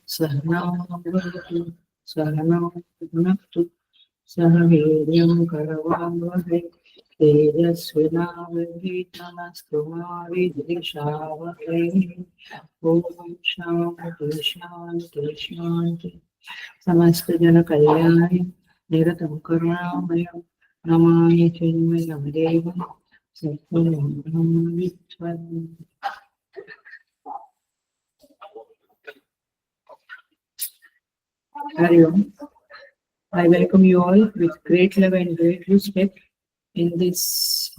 सहना भवतु सहनौ भुनक्तु सह वीर्यं करवावहै तेजस्विनावधीतमस्तु मा विद्विषावहै। ॐ शान्ति शान्ति शान्ति। समस्त जन कल्याणे निरतं करुणामयं Namami चिन्मयदेवं सद्गुरुं ब्रह्मविद्वम्। Hari Om. I welcome you all with great love and great respect in this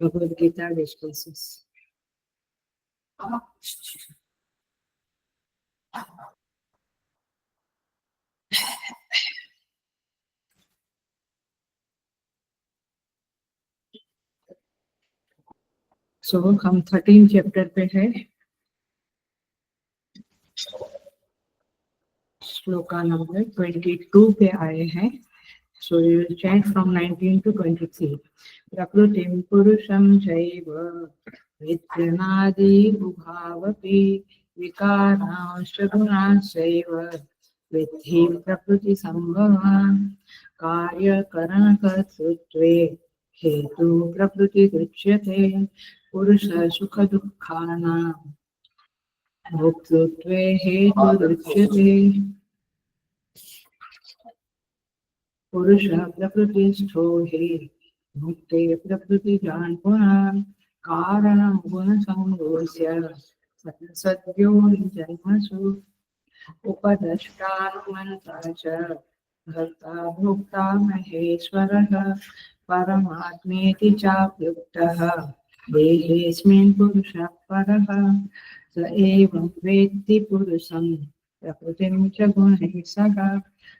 Bhagavad Gita discourses. So हम 13 चैप्टर पे है, श्लोका नंबर 22 पे आए हैं. So we will chant from 19 to 23. Prakrutim purusham chaiva vidyanaadi ubhavapi vikaranshcha gunashaiva vidhi prakriti sambhavan karya karana kartrutve hetu prakriti dryate purusha sukha dukkhana bhoktutve hetu dryate. पुरुषः प्रकृतिस्थो हि मुक्ते प्रकृतिजान् पुनः कारणं गुणसङ्गोऽस्य सद्यो जन्मसु उपदष्टानुमन्ता च भर्ता भोक्ता महेश्वरः परमात्मेति चाप्युक्तः देहेऽस्मिन् पुरुषः परः स एवं वेत्ति पुरुषं प्रकृतिं च गुणैः सह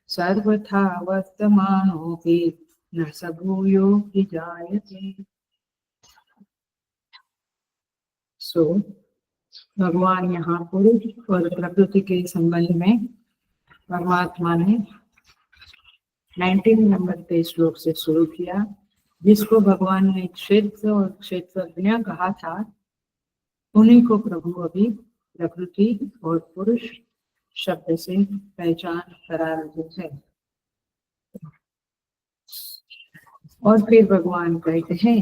सर्वथा वर्तमानोऽपि न स भूयोऽपि जायते. सो भगवान यहाँ पुरुष और प्रकृति के संबंध में परमात्मा ने 19 नंबर के श्लोक से शुरू किया, जिसको भगवान ने क्षेत्र और क्षेत्रज्ञ कहा था, उन्हीं को प्रभु अभी प्रकृति और पुरुष शब्द से पहचान करा रहे हैं. और फिर भगवान कहते हैं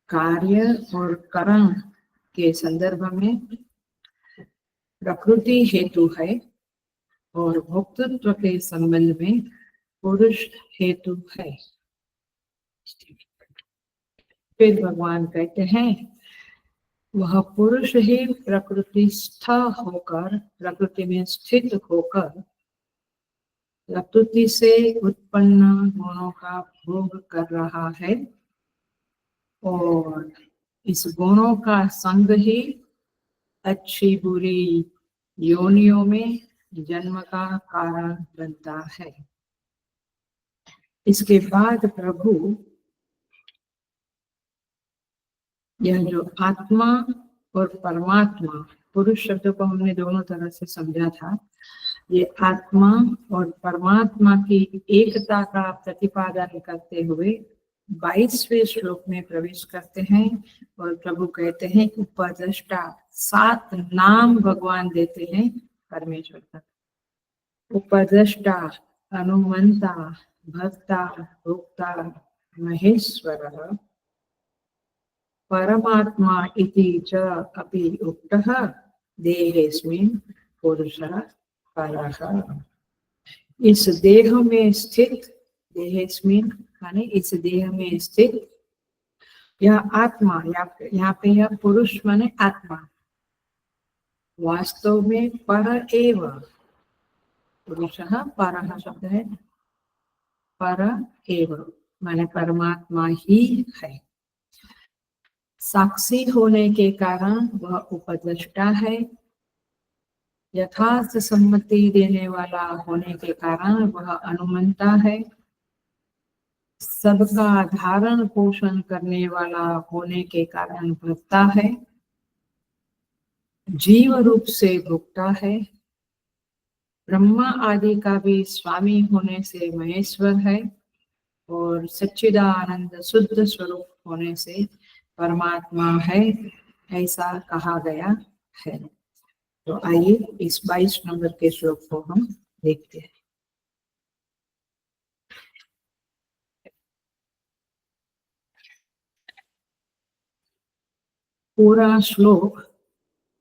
कार्य और कारण के संदर्भ में प्रकृति हेतु है और भोक्तृत्व के संबंध में पुरुष हेतु है. फिर भगवान कहते हैं वह पुरुष ही प्रकृतिस्थ होकर, प्रकृति में स्थित होकर प्रकृति से उत्पन्न गुणों का भोग कर रहा है और इस गुणों का संग ही अच्छी बुरी योनियों में जन्म का कारण बनता है. इसके बाद प्रभु यह जो आत्मा और परमात्मा, पुरुष शब्द को हमने दोनों तरह से समझा था, ये आत्मा और परमात्मा की एकता का प्रतिपादन करते हुए 22वें श्लोक में प्रवेश करते हैं और प्रभु कहते हैं उपद्रष्टा, 7 नाम भगवान देते हैं परमेश्वर का. उपद्रष्टा, अनुमंता, भक्ता, भोक्ता, महेश्वरः, परमात्मा इति च अपि उक्तः देहेऽस्मिन् पुरुषः परः. इस देह में स्थित, देहेऽस्मिन् माने इस देह में स्थित यह आत्मा, यहाँ पे यह पुरुष माने आत्मा, वास्तव में पर एव, पुरुषः परः शब्द है, पर एव माने परमात्मा ही है. साक्षी होने के कारण वह उपद्रष्टा है, यथार्थ सम्मति देने वाला होने के कारण वह अनुमंता है, सबका धारण पोषण करने वाला होने के कारण भरता है, जीव रूप से भुगता है, ब्रह्मा आदि का भी स्वामी होने से महेश्वर है, और सच्चिदानंद शुद्ध स्वरूप होने से परमात्मा है, ऐसा कहा गया है। तो आइए इस 22 नंबर के श्लोक को हम देखते हैं। पूरा श्लोक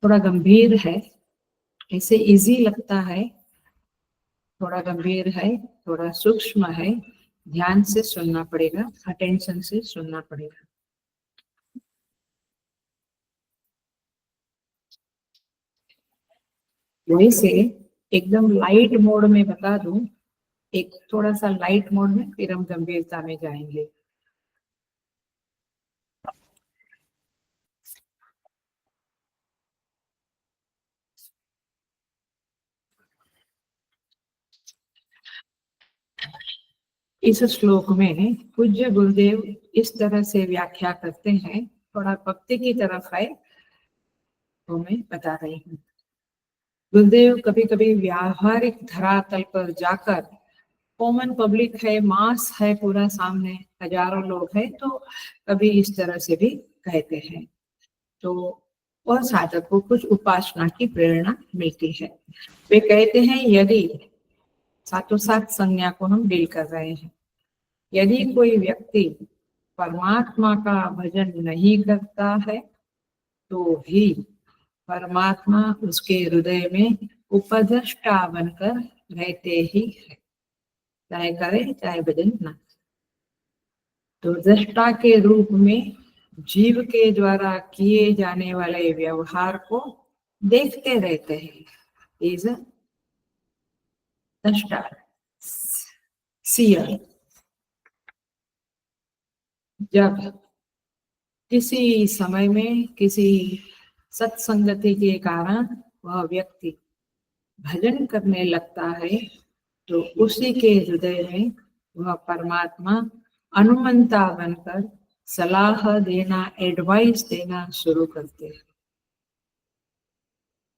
थोड़ा गंभीर है, ऐसे इजी लगता है, थोड़ा गंभीर है, थोड़ा सूक्ष्म है, ध्यान से सुनना पड़ेगा, अटेंशन से सुनना पड़ेगा। वैसे एकदम लाइट मोड में बता दूं, एक थोड़ा सा लाइट मोड में, फिर हम गंभीरता में जाएंगे। इस श्लोक में पूज्य गुरुदेव इस तरह से व्याख्या करते हैं, थोड़ा भक्ति की तरफ है तो मैं बता रही हूँ। गुरुदेव कभी कभी व्यावहारिक धरातल पर जाकर, कॉमन पब्लिक है, मास है पूरा सामने, हजारों लोग हैं, तो कभी इस तरह से भी कहते हैं, तो और साधक को कुछ उपासना की प्रेरणा मिलती है। वे कहते हैं यदि सातों सात संज्ञा को हम डील कर रहे हैं, यदि कोई व्यक्ति परमात्मा का भजन नहीं करता है तो भी परमात्मा उसके हृदय में उपद्रष्टा बनकर रहते ही है, चाहे करे चाहे भजन ना। तो दृष्टा के रूप में जीव के द्वारा किए जाने वाले व्यवहार को देखते रहते हैं, इज दृष्टा, सीयर। जब किसी समय में किसी सत्संगति के कारण वह व्यक्ति भजन करने लगता है तो उसी के हृदय में वह परमात्मा अनुमंता बनकर सलाह देना, एडवाइस देना शुरू करते हैं।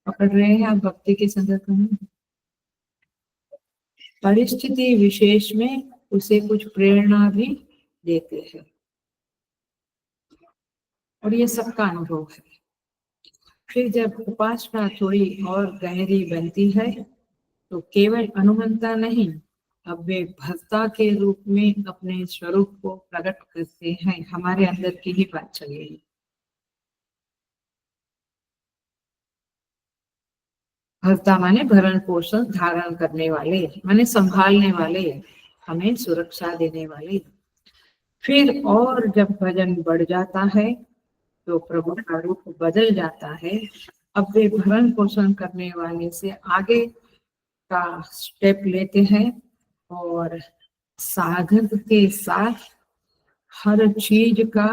पकड़ रहे हैं आप भक्ति के संदर्भ में? परिस्थिति विशेष में उसे कुछ प्रेरणा भी देते हैं, और ये सबका अनुभव है। फिर जब उपासना थोड़ी और गहरी बनती है तो केवल अनुमंता नहीं, अब वे भक्ता के रूप में अपने स्वरूप को प्रकट करते हैं। हमारे अंदर की ही बात चल रही है। भक्ता माने भरण पोषण धारण करने वाले, माने संभालने वाले, हमें सुरक्षा देने वाले। फिर और जब भजन बढ़ जाता है तो प्रभु का रूप बदल जाता है। अब वे भरण पोषण करने वाले से आगे का स्टेप लेते हैं और साधक के साथ हर चीज का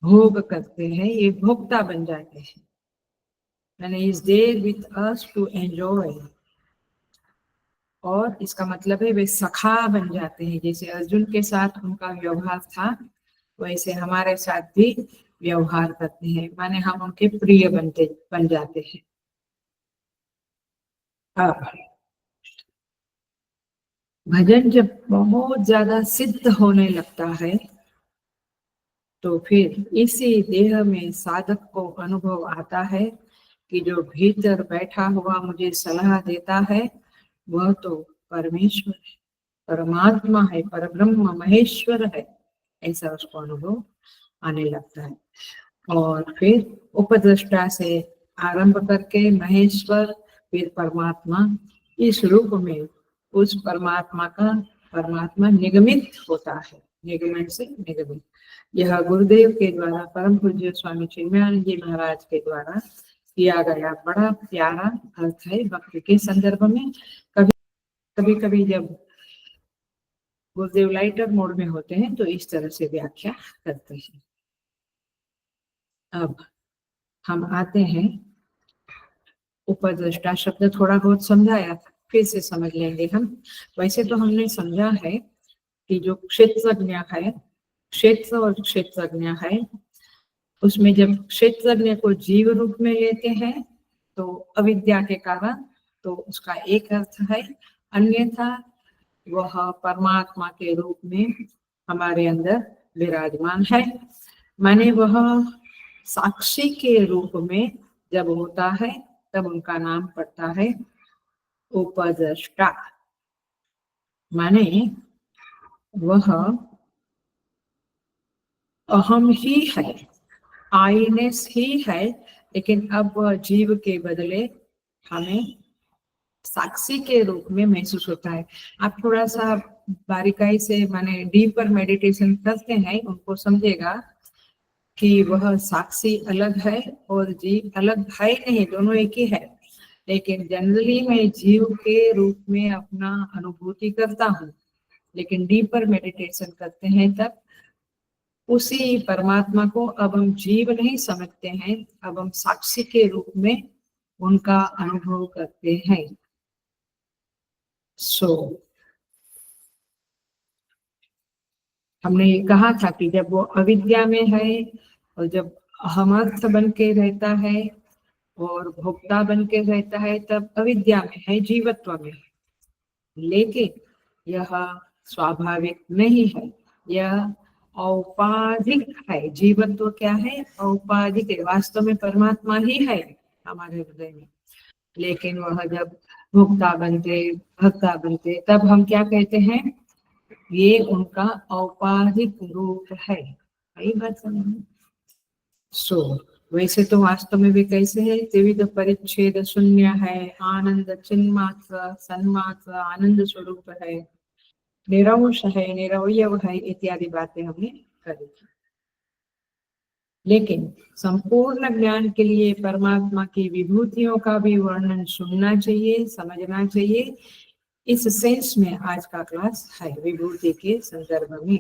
भोग करते हैं, ये भोक्ता बन जाते हैं। यानी is there with us to enjoy, और इसका मतलब है वे सखा बन जाते हैं। जैसे अर्जुन के साथ उनका व्यवहार था, वैसे हमारे साथ भी व्यवहार करते हैं, माने हम उनके प्रिय बन जाते हैं। अब भजन जब बहुत ज्यादा सिद्ध होने लगता है तो फिर इसी देह में साधक को अनुभव आता है कि जो भीतर बैठा हुआ मुझे सलाह देता है वह तो परमेश्वर है, परमात्मा है, परब्रह्म महेश्वर है, ऐसा उसको अनुभव आने लगता है। और फिर उपद्रष्टा से आरंभ करके महेश्वर, फिर परमात्मा, इस रूप में उस परमात्मा निगमित होता है, निगमन से निगमित। यह गुरुदेव के द्वारा परम पूज्य स्वामी चिन्मयानंद जी महाराज के द्वारा किया गया बड़ा प्यारा अर्थ है भक्ति के संदर्भ में। कभी कभी जब गुरुदेव लाइटर मोड में होते हैं तो इस तरह से व्याख्या करते हैं। अब हम आते हैं, उपद्रष्टा शब्द थोड़ा बहुत समझाया, फिर से समझ लेंगे हम। वैसे तो हमने समझा है कि जो क्षेत्रज्ञ है, क्षेत्र और क्षेत्रज्ञ है, उसमें जब क्षेत्रज्ञ को जीव रूप में लेते हैं तो अविद्या के कारण तो उसका एक अर्थ है, अन्यथा वह परमात्मा के रूप में हमारे अंदर विराजमान है। माने वह साक्षी के रूप में जब होता है तब उनका नाम पड़ता है उपद्रष्टा। माने वह अहम ही है, आईनेस ही है, लेकिन अब वह जीव के बदले हमें साक्षी के रूप में महसूस होता है। आप थोड़ा सा बारीकाई से माने डीपर मेडिटेशन करते हैं उनको समझेगा कि वह साक्षी अलग है और जीव अलग है नहीं, दोनों एक ही है। लेकिन जनरली मैं जीव के रूप में अपना अनुभूति करता हूँ, लेकिन डीपर मेडिटेशन करते हैं तब उसी परमात्मा को अब हम जीव नहीं समझते हैं, अब हम साक्षी के रूप में उनका अनुभव करते हैं। हमने ये कहा था कि जब वो अविद्या में है और जब अहमर्थ बन के रहता है और भोक्ता बन के रहता है तब अविद्या में है, जीवत्व में। लेकिन यह स्वाभाविक नहीं है, यह औपाधिक है। जीवत्व क्या है? औपाधिक है। वास्तव में परमात्मा ही है हमारे हृदय में, लेकिन वह जब भोक्ता बनते, भक्ता बनते, तब हम क्या कहते हैं? ये उनका औपाधिक रूप है। वही बात समझ में। वैसे तो वास्तव में भी कैसे है? त्रिविध परिच्छेद शून्य है, आनंद चिन्मात्र सन्मात्र आनंद स्वरूप है, निरंश है, निरवयव है, इत्यादि बातें हमने करी। लेकिन संपूर्ण ज्ञान के लिए परमात्मा की विभूतियों का भी वर्णन सुनना चाहिए, समझना चाहिए। इस सेंस में आज का क्लास है, विभूति के संदर्भ में।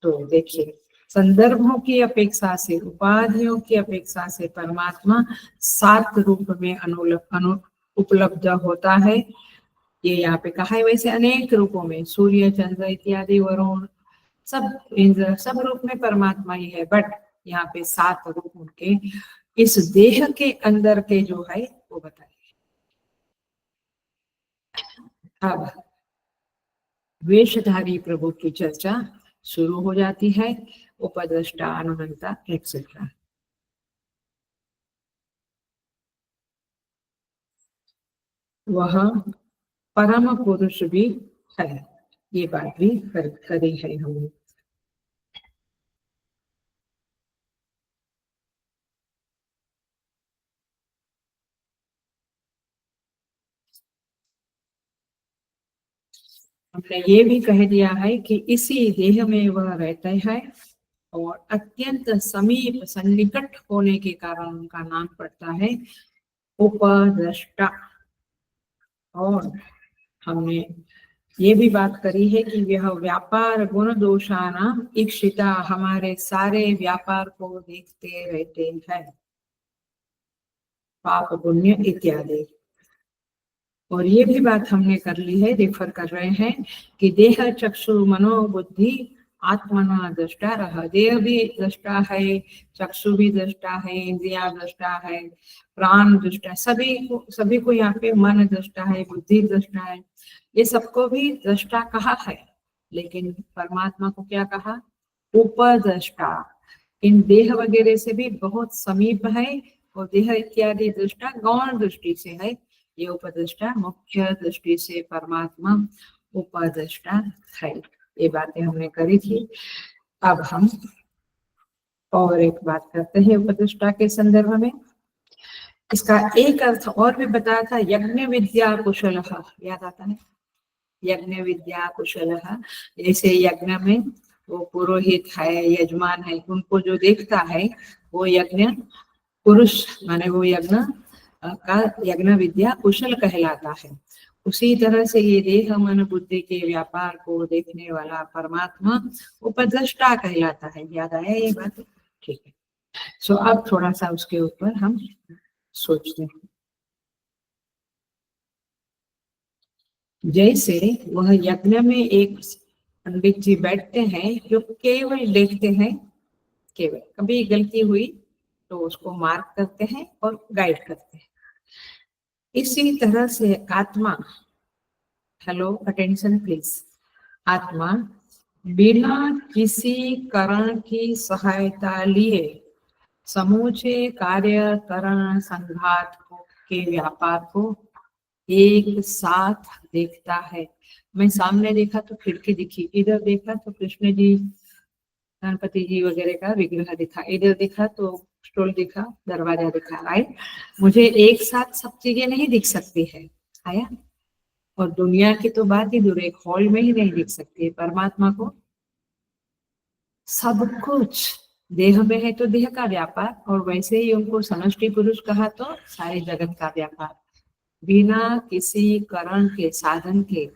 तो देखिए, संदर्भों की अपेक्षा से, उपाधियों की अपेक्षा से परमात्मा 7 रूप में उपलब्ध होता है। ये यहाँ पे कहा है। वैसे अनेक रूपों में, सूर्य, चंद्र इत्यादि, वरुण, सब इंद्र, सब रूप में परमात्मा ही है, बट यहाँ पे 7 रूप उनके इस देह के अंदर के जो है वो बताए। अब वेशधारी प्रभु की चर्चा शुरू हो जाती है, उपद्रष्टा, अनुमंता एक्सेट्रा। वह परम पुरुष भी है, ये बात भी करी है हमने। हमने ये भी कह दिया है कि इसी देह में वह रहते हैं और अत्यंत समीप सन्निकट होने के कारण उनका नाम पड़ता है उपद्रष्टा। और हमने ये भी बात करी है कि यह व्यापार गुण दोषाना इक्षिता, हमारे सारे व्यापार को देखते रहते हैं, पाप पुण्य इत्यादि। और ये भी बात हमने कर ली है, रेफर कर रहे हैं कि देह चक्षु मनोबुद्धि आत्मना दृष्टा रहा। देह भी दृष्टा है, चक्षु भी दृष्टा है, इंद्रिया दृष्टा है, प्राण दृष्टा, सभी को यहाँ पे मन दृष्टा है, बुद्धि दृष्टा है, ये सबको भी दृष्टा कहा है। लेकिन परमात्मा को क्या कहा? उपद्रष्टा। इन देह वगैरह से भी बहुत समीप है और देह इत्यादि दृष्टा गौण दृष्टि से है। ये उपद्रष्टा मुख्य दृष्टि से परमात्मा उपद्रष्टा है। ये बातें हमने करी थी। अब हम और एक बात करते हैं उपद्रष्टा के संदर्भ में। इसका एक अर्थ और भी बताया था, यज्ञ विद्या कुशल, याद आता है? यज्ञ विद्या कुशल, जैसे यज्ञ में वो पुरोहित है, यजमान है, उनको जो देखता है वो यज्ञ पुरुष, माने वो यज्ञ का यज्ञ विद्या कुशल कहलाता है। उसी तरह से ये देह मन बुद्धि के व्यापार को देखने वाला परमात्मा उपद्रष्टा कहलाता है। याद आया ये बात? ठीक है। सो अब थोड़ा सा उसके ऊपर हम सोचते हैं। जैसे वह यज्ञ में एक पंडित जी बैठते हैं जो केवल देखते हैं, केवल कभी गलती हुई तो उसको मार्क करते हैं और गाइड करते हैं। इसी तरह से आत्मा, हेलो अटेंशन प्लीज, आत्मा बिना किसी कारण की सहायता लिए समूचे कार्य करण संघात के व्यापार को एक साथ देखता है। मैं सामने देखा तो खिड़की दिखी, इधर देखा तो कृष्ण जी गणपति जी वगैरह का विग्रह दिखा, इधर दिखा तो स्टॉल दिखा, दरवाजा दिखा, राइट। मुझे एक साथ सब चीजें नहीं दिख सकती है, आया। और दुनिया की तो बात ही दूर, एक हॉल में ही नहीं दिख सकती है। परमात्मा को सब कुछ देह में है तो देह का व्यापार, और वैसे ही उनको समष्टि पुरुष कहा तो सारे जगत का व्यापार, बिना किसी करण के साधन के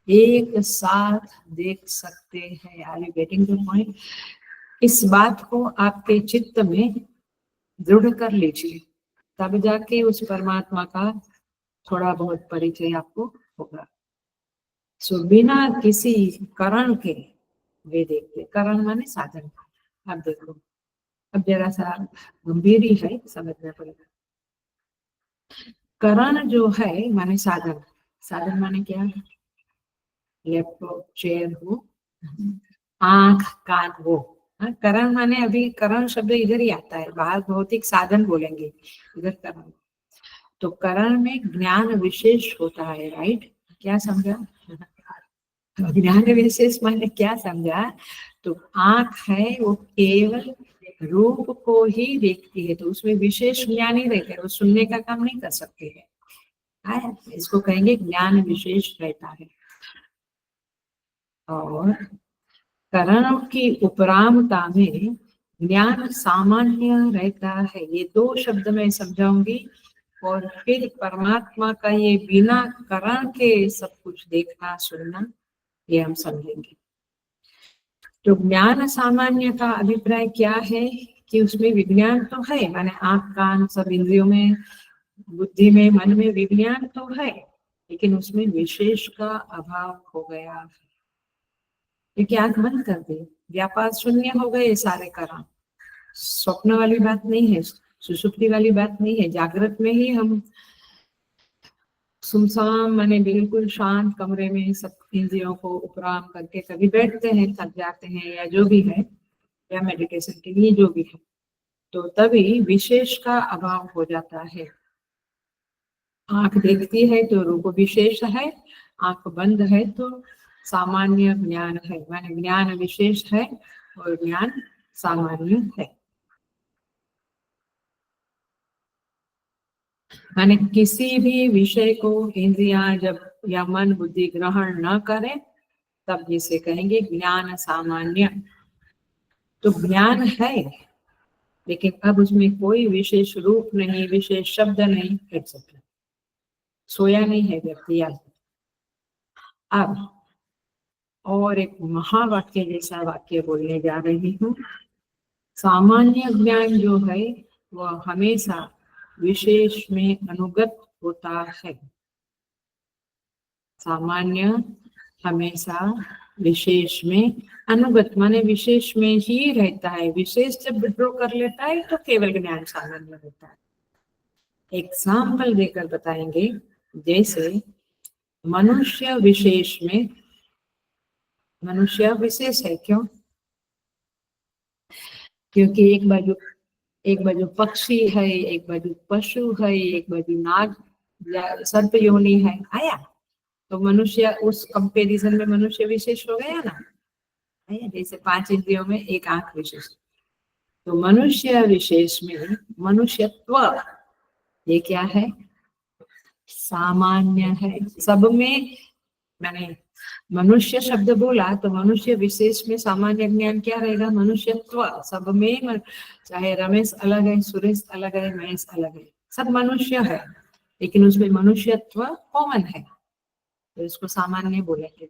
एक साथ देख सकते हैं। Are you getting the point? इस बात को आपके चित्त में दृढ़ कर लीजिए, तब जाके उस परमात्मा का थोड़ा बहुत परिचय आपको होगा। सो बिना किसी करण के वे देखते, करण माने साधन। आप देखो, अब जरा सा गंभीर ही है, समझना पड़ेगा। करण जो है माने साधन, साधन माने क्या है? लैपटॉप, चेयर हो, आंख, कान हो। हाँ, करण माने अभी करण शब्द इधर ही आता है, बाहर भौतिक साधन बोलेंगे, इधर करण। तो करण में ज्ञान विशेष होता है, राइट? क्या समझा? ज्ञान विशेष माने क्या समझा? तो आंख है वो केवल रूप को ही देखती है, तो उसमें विशेष ज्ञान ही रहता है, वो सुनने का काम नहीं कर सकती है। इसको कहेंगे ज्ञान विशेष रहता है। और करण की उपरामता में ज्ञान सामान्य रहता है। ये दो शब्द मैं समझाऊंगी, और फिर परमात्मा का ये बिना करण के सब कुछ देखना सुनना, ये हम समझेंगे। तो ज्ञान सामान्य का अभिप्राय क्या है कि उसमें विज्ञान तो है, माने आंख कान सब इंद्रियों में, बुद्धि में, मन में विज्ञान तो है, लेकिन उसमें विशेष का अभाव हो गया, क्योंकि आंख बंद कर दी, व्यापार शून्य हो गए सारे कारण। स्वप्न वाली बात नहीं है, सुषुप्ति वाली बात नहीं है, जागृत में ही हम सुनसान माने बिल्कुल शांत कमरे में सब इंद्रियों को उपराम करके कभी बैठते हैं, थक जाते हैं या जो भी है, या मेडिटेशन के लिए जो भी है, तो तभी विशेष का अभाव हो जाता है। आंख देखती है तो रूप विशेष है, आंख बंद है तो सामान्य ज्ञान है, माने ज्ञान विशेष है और ज्ञान सामान्य है। माने किसी भी विषय को इंद्रियां जब या मन बुद्धि ग्रहण न करे तब जिसे कहेंगे ज्ञान सामान्य। तो ज्ञान है, लेकिन अब उसमें कोई विशेष रूप नहीं, विशेष शब्द नहीं, एक्सेट्रा। सोया नहीं है व्यक्ति। अब और एक महावाक्य जैसा वाक्य बोलने जा रही हूँ। सामान्य ज्ञान जो है वह हमेशा विशेष में अनुगत होता है। सामान्य हमेशा विशेष में अनुगत माने विशेष में ही रहता है। विशेष जब विड्रॉ कर लेता है तो केवल ज्ञान सामान्य होता है। एग्जाम्पल देकर बताएंगे, जैसे मनुष्य विशेष में, मनुष्य विशेष है क्यों? क्योंकि एक बाजू पक्षी है, एक बाजू पशु है, एक बाजू नाग या सर्प योनि है, आया। तो मनुष्य उस कंपैरिजन में मनुष्य विशेष हो गया ना, आया। जैसे 5 इंद्रियों में एक आंख विशेष, तो मनुष्य विशेष में मनुष्यत्व ये क्या है? सामान्य है। सब में मैंने मनुष्य शब्द बोला तो मनुष्य विशेष में सामान्य ज्ञान क्या रहेगा? मनुष्यत्व। सब में, चाहे रमेश अलग है, सुरेश अलग है, महेश अलग है, सब मनुष्य है, लेकिन उसमें मनुष्यत्व कॉमन है, तो इसको सामान्य बोलेंगे।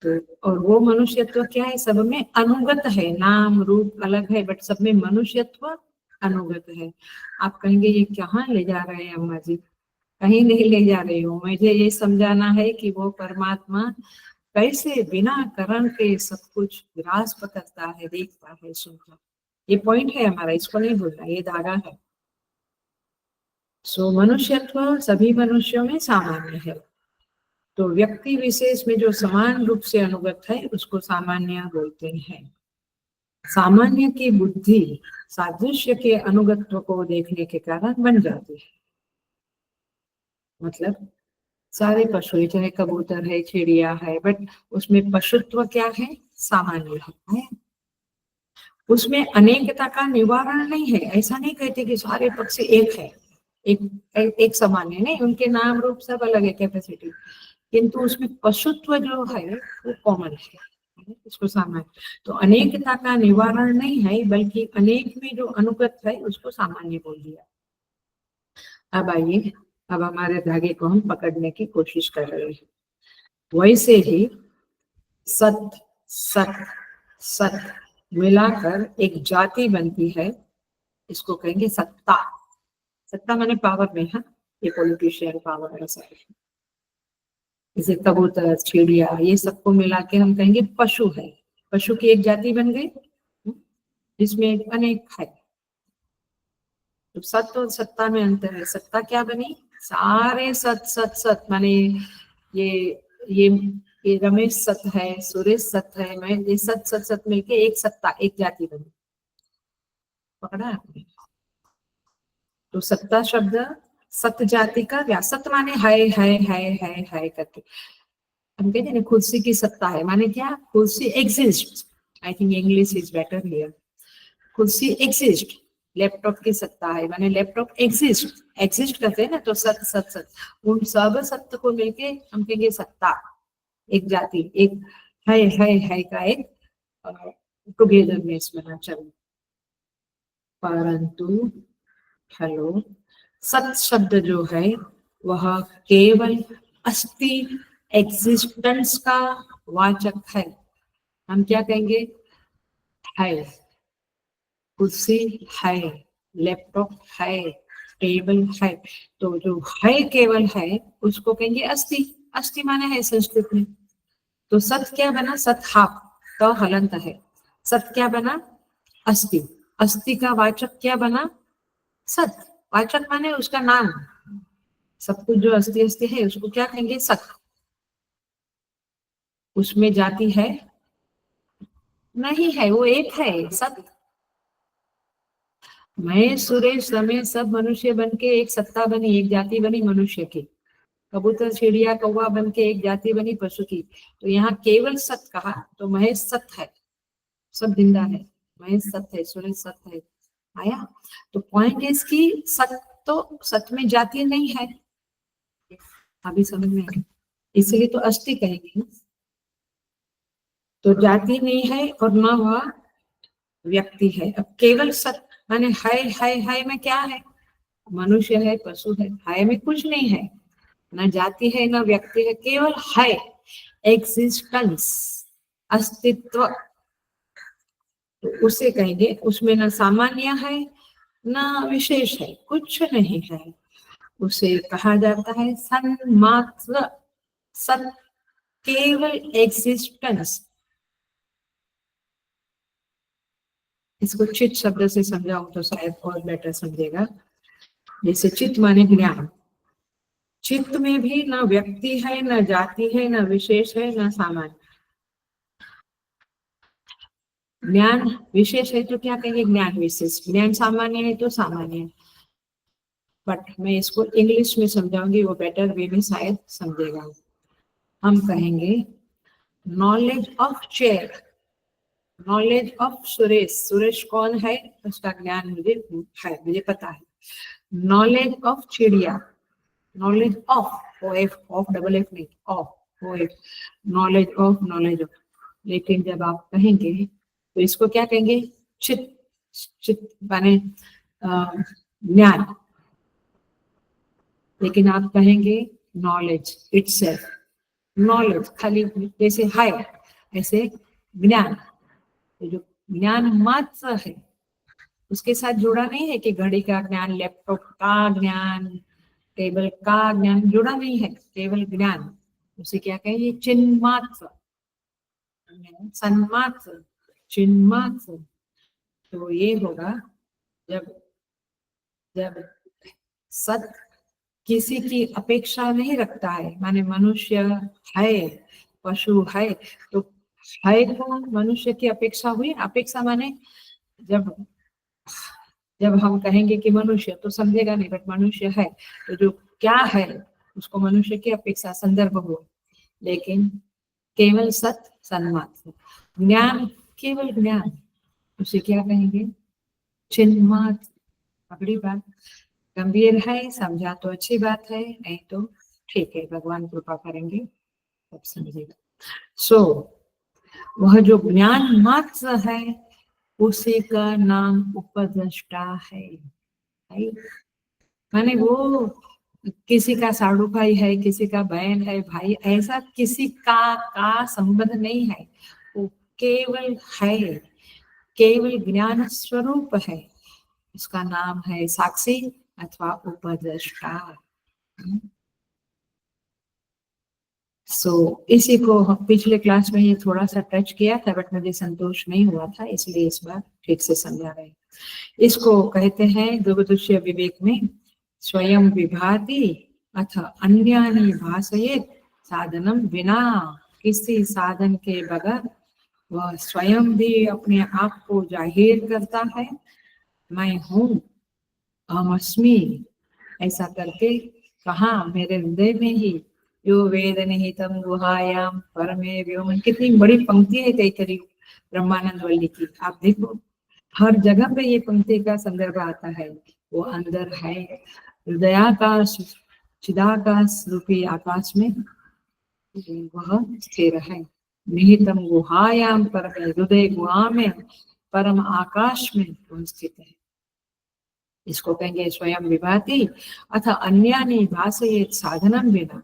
तो और वो मनुष्यत्व क्या है? सब में अनुगत है, नाम रूप अलग है, बट सब में मनुष्यत्व अनुगत है। आप कहेंगे ये कहाँ ले जा रहे हैं अम्मा जी? कहीं नहीं ले जा रही हूँ, मुझे ये समझाना है कि वो परमात्मा कैसे बिना करण के सब कुछ ग्रास्प करता है, देखता है, सुनता है। ये पॉइंट है हमारा, इसको नहीं भूलना, ये धागा है। सो मनुष्यत्व सभी मनुष्यों में सामान्य है। तो व्यक्ति विशेष में जो समान रूप से अनुगत है उसको सामान्य बोलते हैं। सामान्य की बुद्धि सादृश्य के अनुगत्व को देखने के कारण बन जाती है। मतलब सारे पशु, चाहे कबूतर है, चिड़िया है, बट उसमें पशुत्व क्या है? सामान्य है। उसमें अनेकता का निवारण नहीं है। ऐसा नहीं कहते कि सारे पक्षी एक है, एक सामान्य नहीं, उनके नाम रूप सब अलग है, कैपेसिटी, किंतु उसमें पशुत्व जो है वो कॉमन है, इसको सामान्य। तो अनेकता का निवारण नहीं है, बल्कि अनेक में जो अनुगत है उसको सामान्य बोल दिया। अब आइए, अब हमारे धागे को हम पकड़ने की कोशिश कर रहे हैं। वैसे ही सत सत सत मिलाकर एक जाति बनती है, इसको कहेंगे सत्ता। सत्ता माने पावर में, हाँ, ये पॉलिटिशियन पावर ऐसा है। जैसे कबूतर, चिड़िया, ये सबको मिला के हम कहेंगे पशु है। पशु की एक जाति बन गई जिसमें अनेक है। तो सत्य और सत्ता में अंतर है। सत्ता क्या बनी? सारे सत सत सत माने ये ये ये रमेश सत है, सुरेश सत है, मैं ये सत सत सत मिलके एक सत्ता, एक जाति बनी। पकड़ा आपने? तो सत्ता शब्द सत जाति का व्यासत माने है करके हम कहते हैं। कुर्सी की सत्ता है माने क्या? कुर्सी exist. I think English is better here. कुर्सी एग्जिस्ट। लैपटॉप की सत्ता है माने लैपटॉप एग्जिस्ट। एग्जिस्ट करते हैं ना, तो सत सत सत, उन सब सत्य को मिलके हम कहेंगे सत्ता, एक जाति, एक है का एक टुगेदरनेस बना। चलो, परंतु हेलो, सत शब्द जो है वह केवल अस्ति, एग्जिस्टेंस का वाचक है। हम क्या कहेंगे? है, कुर्सी है, लैपटॉप है, टेबल है। तो जो है केवल है उसको कहेंगे अस्ति। अस्ति माने है संस्कृत में। तो सत क्या बना? सत हाप, तो हलंत है। सत क्या बना? अस्ति। अस्ति का वाचक क्या बना? सत। वाचक माने उसका नाम। सब कुछ जो अस्ति अस्ति है उसको क्या कहेंगे? सत। उसमें जाति है? नहीं है, वो एक है, सत। मैं, सुरेश, रमेश सब मनुष्य बन के एक सत्ता बनी, एक जाति बनी मनुष्य की। कबूतर, चिड़िया, कौवा बन के एक जाति बनी पशु की। तो यहाँ केवल सत कहा तो महेश सत है, सब जिंदा है। महेश सत है, सुरेश सत है। आया? तो पॉइंट इसकी सत, तो सत में जाति नहीं है। अभी समझ में आया? इसलिए तो अष्टि कहेंगे। तो जाति नहीं है और न वह व्यक्ति है। अब केवल सत माने है में क्या है? मनुष्य है, पशु है। है में कुछ नहीं है, न जाति है, न व्यक्ति है, केवल है, एग्जिस्टेंस, अस्तित्व। तो उसे कहेंगे, उसमें न सामान्य है न विशेष है, कुछ नहीं है। उसे कहा जाता है सन्मात्र, सत, केवल एग्जिस्टेंस। इसको चित शब्द से समझाऊं तो शायद और बेटर समझेगा। जैसे चित माने ज्ञान। चित्त में भी न व्यक्ति है, न जाति है, न विशेष है, न सामान्य। ज्ञान विशेष है तो क्या कहेंगे? ज्ञान विशेष। ज्ञान सामान्य है तो सामान्य। बट मैं इसको इंग्लिश में समझाऊंगी, वो बेटर वे में शायद समझेगा। हम कहेंगे knowledge of chair, knowledge of Suresh. Suresh कौन है उसका ज्ञान मुझे है, मुझे पता है। नॉलेज ऑफ चिड़िया, knowledge of, O F, of double F नहीं, of, O F, knowledge of. लेकिन जब आप कहेंगे तो इसको क्या कहेंगे? चित। चित माने ज्ञान। लेकिन आप कहेंगे नॉलेज इटसेल्फ। नॉलेज खाली जैसे है, ऐसे ज्ञान, जो ज्ञान मात्र है, उसके साथ जुड़ा नहीं है कि घड़ी का ज्ञान, लैपटॉप का ज्ञान, केवल का ज्ञान जुड़ा नहीं है, केवल ज्ञान, उसे क्या कहेंगे? चिन्मात्र, सन्मात्र, चिन्मात्र। तो ये होगा जब जब सत किसी की अपेक्षा नहीं रखता है, माने मनुष्य है, पशु है, तो है को मनुष्य की अपेक्षा हुई। अपेक्षा माने जब जब हम कहेंगे कि मनुष्य, तो समझेगा नहीं, बट मनुष्य है, तो जो क्या है उसको मनुष्य की अपेक्षा संदर्भ हो। लेकिन केवल सत, सन्मात्र, ज्ञान, केवल ज्ञान, उसे क्या कहेंगे? चिन्मात्र। अगली बात, गंभीर है, समझा तो अच्छी बात है, नहीं तो ठीक है, भगवान कृपा करेंगे तब समझेगा। सो वह जो ज्ञान मात्र है उसी का नाम उपद्रष्टा है। माने वो किसी का साड़ू भाई है, किसी का बहन है, भाई, ऐसा किसी का संबंध नहीं है। वो केवल है, केवल ज्ञान स्वरूप है, उसका नाम है साक्षी अथवा उपद्रष्टा। इसी को हम पिछले क्लास में ये थोड़ा सा टच किया था, बट मुझे संतोष नहीं हुआ था, इसलिए इस बार ठीक से समझा रहे। इसको कहते हैं दुर्दृश्य विवेक में स्वयं विभाति अथ अन्यानि भासयेत साधनम बिना, किसी साधन के बगैर वह स्वयं भी अपने आप को जाहिर करता है, मैं हूँ, अहमस्मी, ऐसा करके कहा मेरे हृदय में ही। यो वेद निहितम गुहायाम परमे व्योमन, कितनी बड़ी पंक्ति है तैतरीय ब्रह्मानंद वल्ली की। आप देखो हर जगह पे ये पंक्ति का संदर्भ आता है। वो अंदर है, हृदयाकाश, चिदाकाश रूपी आकाश में वह स्थिर है। निहितम गुहायाम परमे, हृदय गुहा में, परम आकाश में वह स्थित है। इसको कहेंगे स्वयं विभाति अथ अन्यानि भासयेत साधनम बिना,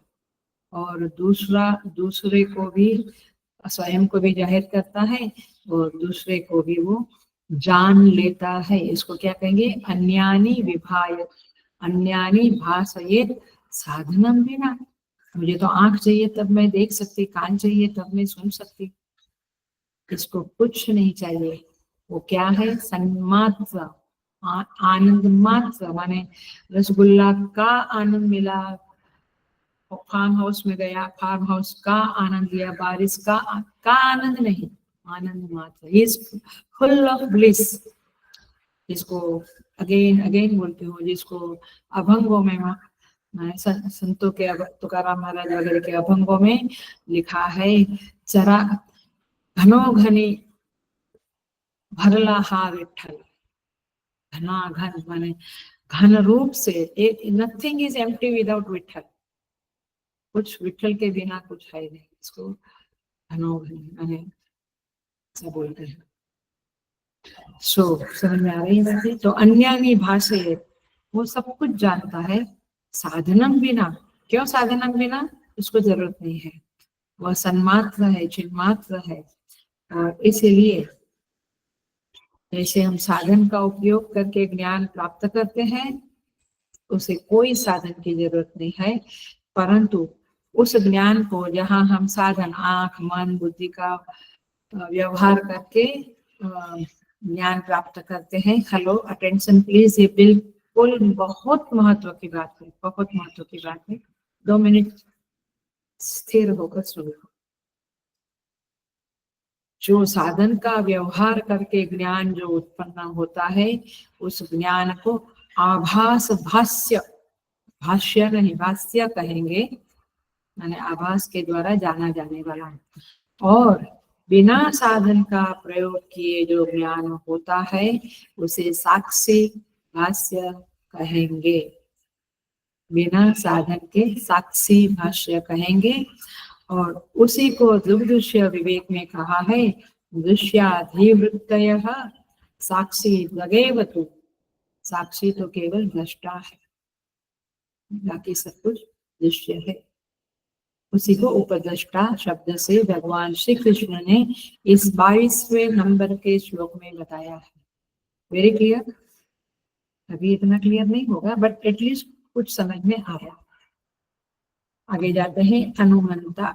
और दूसरे को भी, स्वयं को भी जाहिर करता है और दूसरे को भी वो जान लेता है। इसको क्या कहेंगे? अन्यानि विभाय, अन्यानि भासयेत साधनम बिना। मुझे तो आंख चाहिए तब मैं देख सकती, कान चाहिए तब मैं सुन सकती, इसको कुछ नहीं चाहिए। वो क्या है? सन्मात्र, आनंद मात्र, माने रसगुल्ला का आनंद मिला, फार्म हाउस में गया, फार्म हाउस का आनंद लिया, बारिश का आनंद नहीं, आनंद मात्र, इज फुल ऑफ ब्लिस। जिसको अगेन अगेन बोलते हो, जिसको अभंगों में संतों के, तुकाराम महाराज वगैरह के अभंगों में लिखा है, जरा घनो घनी भरला हा विठल, घना घन माने घन रूप से, nothing is empty without Vitthal, कुछ विठल के बिना कुछ है नहीं। इसको घनो घनी माने ऐसा बोलते हैं। समझ में आ रही है? तो अन्यानी भाषे, वो सब कुछ जानता है, साधनम बिना। क्यों साधनम बिना? उसको जरूरत नहीं है, वह सन्मात्र है, चिन्मात्र है। और इसीलिए जैसे हम साधन का उपयोग करके ज्ञान प्राप्त करते हैं, उसे कोई साधन की जरूरत नहीं है, परंतु उस ज्ञान को जहाँ हम साधन, आंख, मन, बुद्धि का व्यवहार करके ज्ञान प्राप्त करते हैं। हेलो, अटेंशन प्लीज, ये बिल्कुल बहुत महत्व की बात है, बहुत महत्व की बात है। 2 मिनट स्थिर होकर सुनो। जो साधन का व्यवहार करके ज्ञान जो उत्पन्न होता है, उस ज्ञान को आभास भाष्य, भाष्य नहीं भाष्य कहेंगे, माने आभास के द्वारा जाना जाने वाला। और बिना साधन का प्रयोग किए जो ज्ञान होता है उसे साक्षी भाष्य कहेंगे। बिना साधन के साक्षी भाष्य कहेंगे। और उसी को दुर्दृश्य विवेक में कहा है, दृश्याधिवृत्तयः साक्षी लघेवतु, साक्षी तो केवल दृष्टा है, बाकी सब कुछ दृश्य है। उसी को उपद्रष्टा शब्द से भगवान श्री कृष्ण ने इस 22वें नंबर के श्लोक में बताया है। Very clear? अभी इतना क्लियर नहीं होगा, बट एटलीस्ट कुछ समझ में आया। आगे जाते हैं अनुमंता।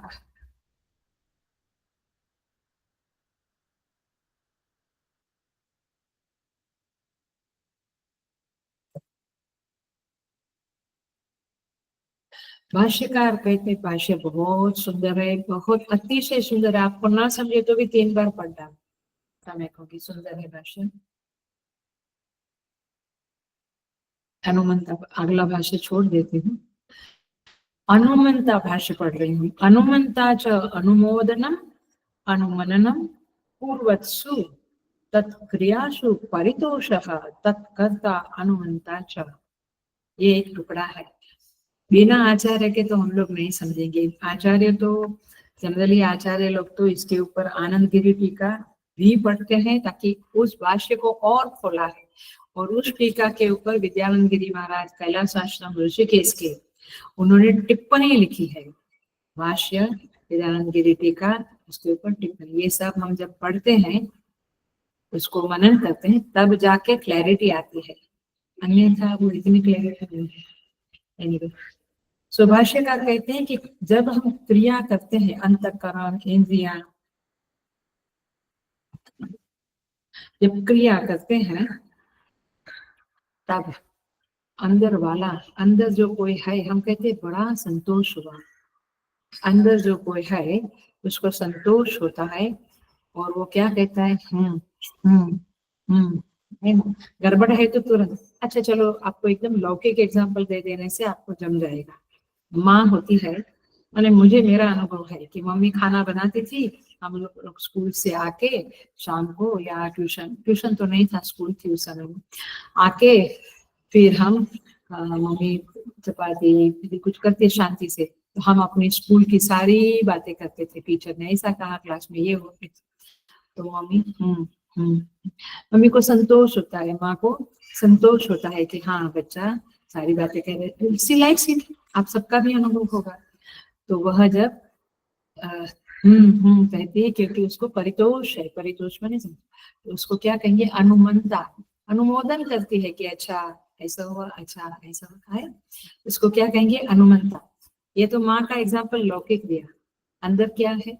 भाष्यकार कहते हैं भाष्य बहुत सुंदर है, बहुत अतिशय सुंदर है। आपको ना समझे तो भी 3 बार पढ़ना। समय को कि सुंदर है भाष्य। अनुमंता अगला भाष्य छोड़ देती हूँ। अनुमंता भाष्य पढ़ रही हूँ। अनुमंता च अनुमोदनम अनुमननम पूर्वत्सु तत्क्रियासु परितोषः तत्कर्ता अनुमंता च। ये एक टुकड़ा है। बिना आचार्य के तो हम लोग नहीं समझेंगे। आचार्य तो जनरली आचार्य लोग तो इसके ऊपर आनंद गिरी टीका भी पढ़ते हैं ताकि उस भाष्य को और खोला है। और उस टीका के ऊपर विद्यानंद गिरी महाराज कैलाश आश्रम ऋषिकेश के उन्होंने टिप्पणी लिखी है। भाष्य विद्यानंद गिरी टीका, उसके ऊपर टिप्पणी, ये सब हम जब पढ़ते हैं उसको मनन करते हैं तब जाके क्लैरिटी आती है, अन्यथा वो इतनी क्लैरिटी नहीं है। एनीवे, सो भाष्यकार कहते हैं कि जब हम क्रिया करते हैं अंतःकरण इंद्रियां, जब क्रिया करते हैं तब अंदर वाला, अंदर जो कोई है, हम कहते हैं बड़ा संतोष हुआ। अंदर जो कोई है उसको संतोष होता है और वो क्या कहता है, हम्म हम्म। गड़बड़ है तो तुरंत, अच्छा चलो आपको एकदम लौकिक एग्जांपल दे देने से आपको जम जाएगा। माँ होती है, मैंने मुझे मेरा अनुभव है कि मम्मी खाना बनाती थी, हम लोग स्कूल से आके शाम को या ट्यूशन तो नहीं था, स्कूल थी उस समय में, आके फिर हम मम्मी चपाती कुछ करते शांति से, तो हम अपने स्कूल की सारी बातें करते थे। टीचर ने ऐसा कहा क्लास में, ये हो, तो मम्मी मम्मी को संतोष होता है, माँ को संतोष होता है कि हाँ बच्चा सारी बातें कह रहे। सी लाइक्स इट, आप सबका भी अनुभव होगा। तो वह जब कहती है क्योंकि उसको परितोष है, परितोष माने तो उसको क्या कहेंगे, अनुमंता, अनुमोदन करती है कि अच्छा ऐसा हुआ, अच्छा ऐसा होता है, इसको क्या कहेंगे, अनुमंता। ये तो माँ का एग्जाम्पल लौकिक दिया, अंदर क्या है,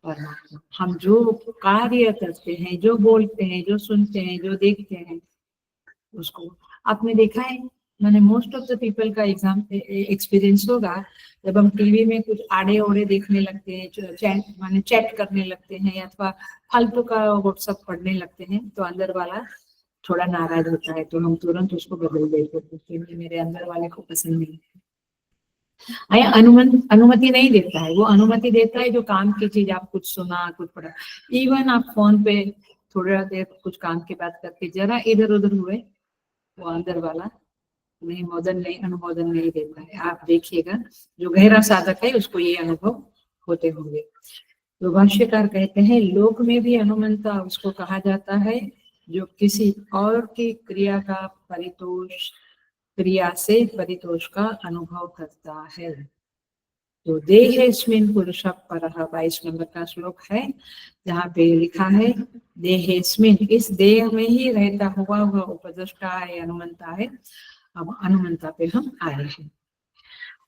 परमात्मा। हम जो कार्य करते हैं, जो बोलते हैं, जो सुनते हैं, जो देखते हैं, उसको आपने देखा है, मैंने मोस्ट ऑफ द पीपल का एग्जाम एक्सपीरियंस होगा, जब हम टीवी में कुछ आड़े ओड़े देखने लगते हैं, चैट करने लगते हैं अथवा फालतू का व्हाट्सएप पढ़ने लगते हैं, तो अंदर वाला थोड़ा नाराज होता है, तो हम तुरंत उसको बदल देते हैं क्योंकि मेरे अंदर वाले को पसंद नहीं है। अनुमति नहीं देता है, वो अनुमति देता है जो काम की चीज, आप कुछ सुना कुछ पढ़ा। इवन आप फोन पे थोड़ा देर कुछ काम की बात करके जरा इधर उधर हुए, वो अंदर वाला नहीं, अनुमोदन नहीं देता है। आप देखिएगा जो गहरा साधक है उसको ये अनुभव होते होंगे। तो भाष्यकार कहते हैं लोक में भी अनुमंता उसको कहा जाता है जो किसी और की क्रिया का परितोष, क्रिया से परितोष का अनुभव करता है। तो देहेस्मिन् पुरुषः परः, 22 नंबर का श्लोक है जहाँ पे लिखा है देहेस्मिन्, इस देह में ही रहता हुआ वह उपद्रष्टा है, अनुमंता है। अब अनुमंता पे हम आए हैं।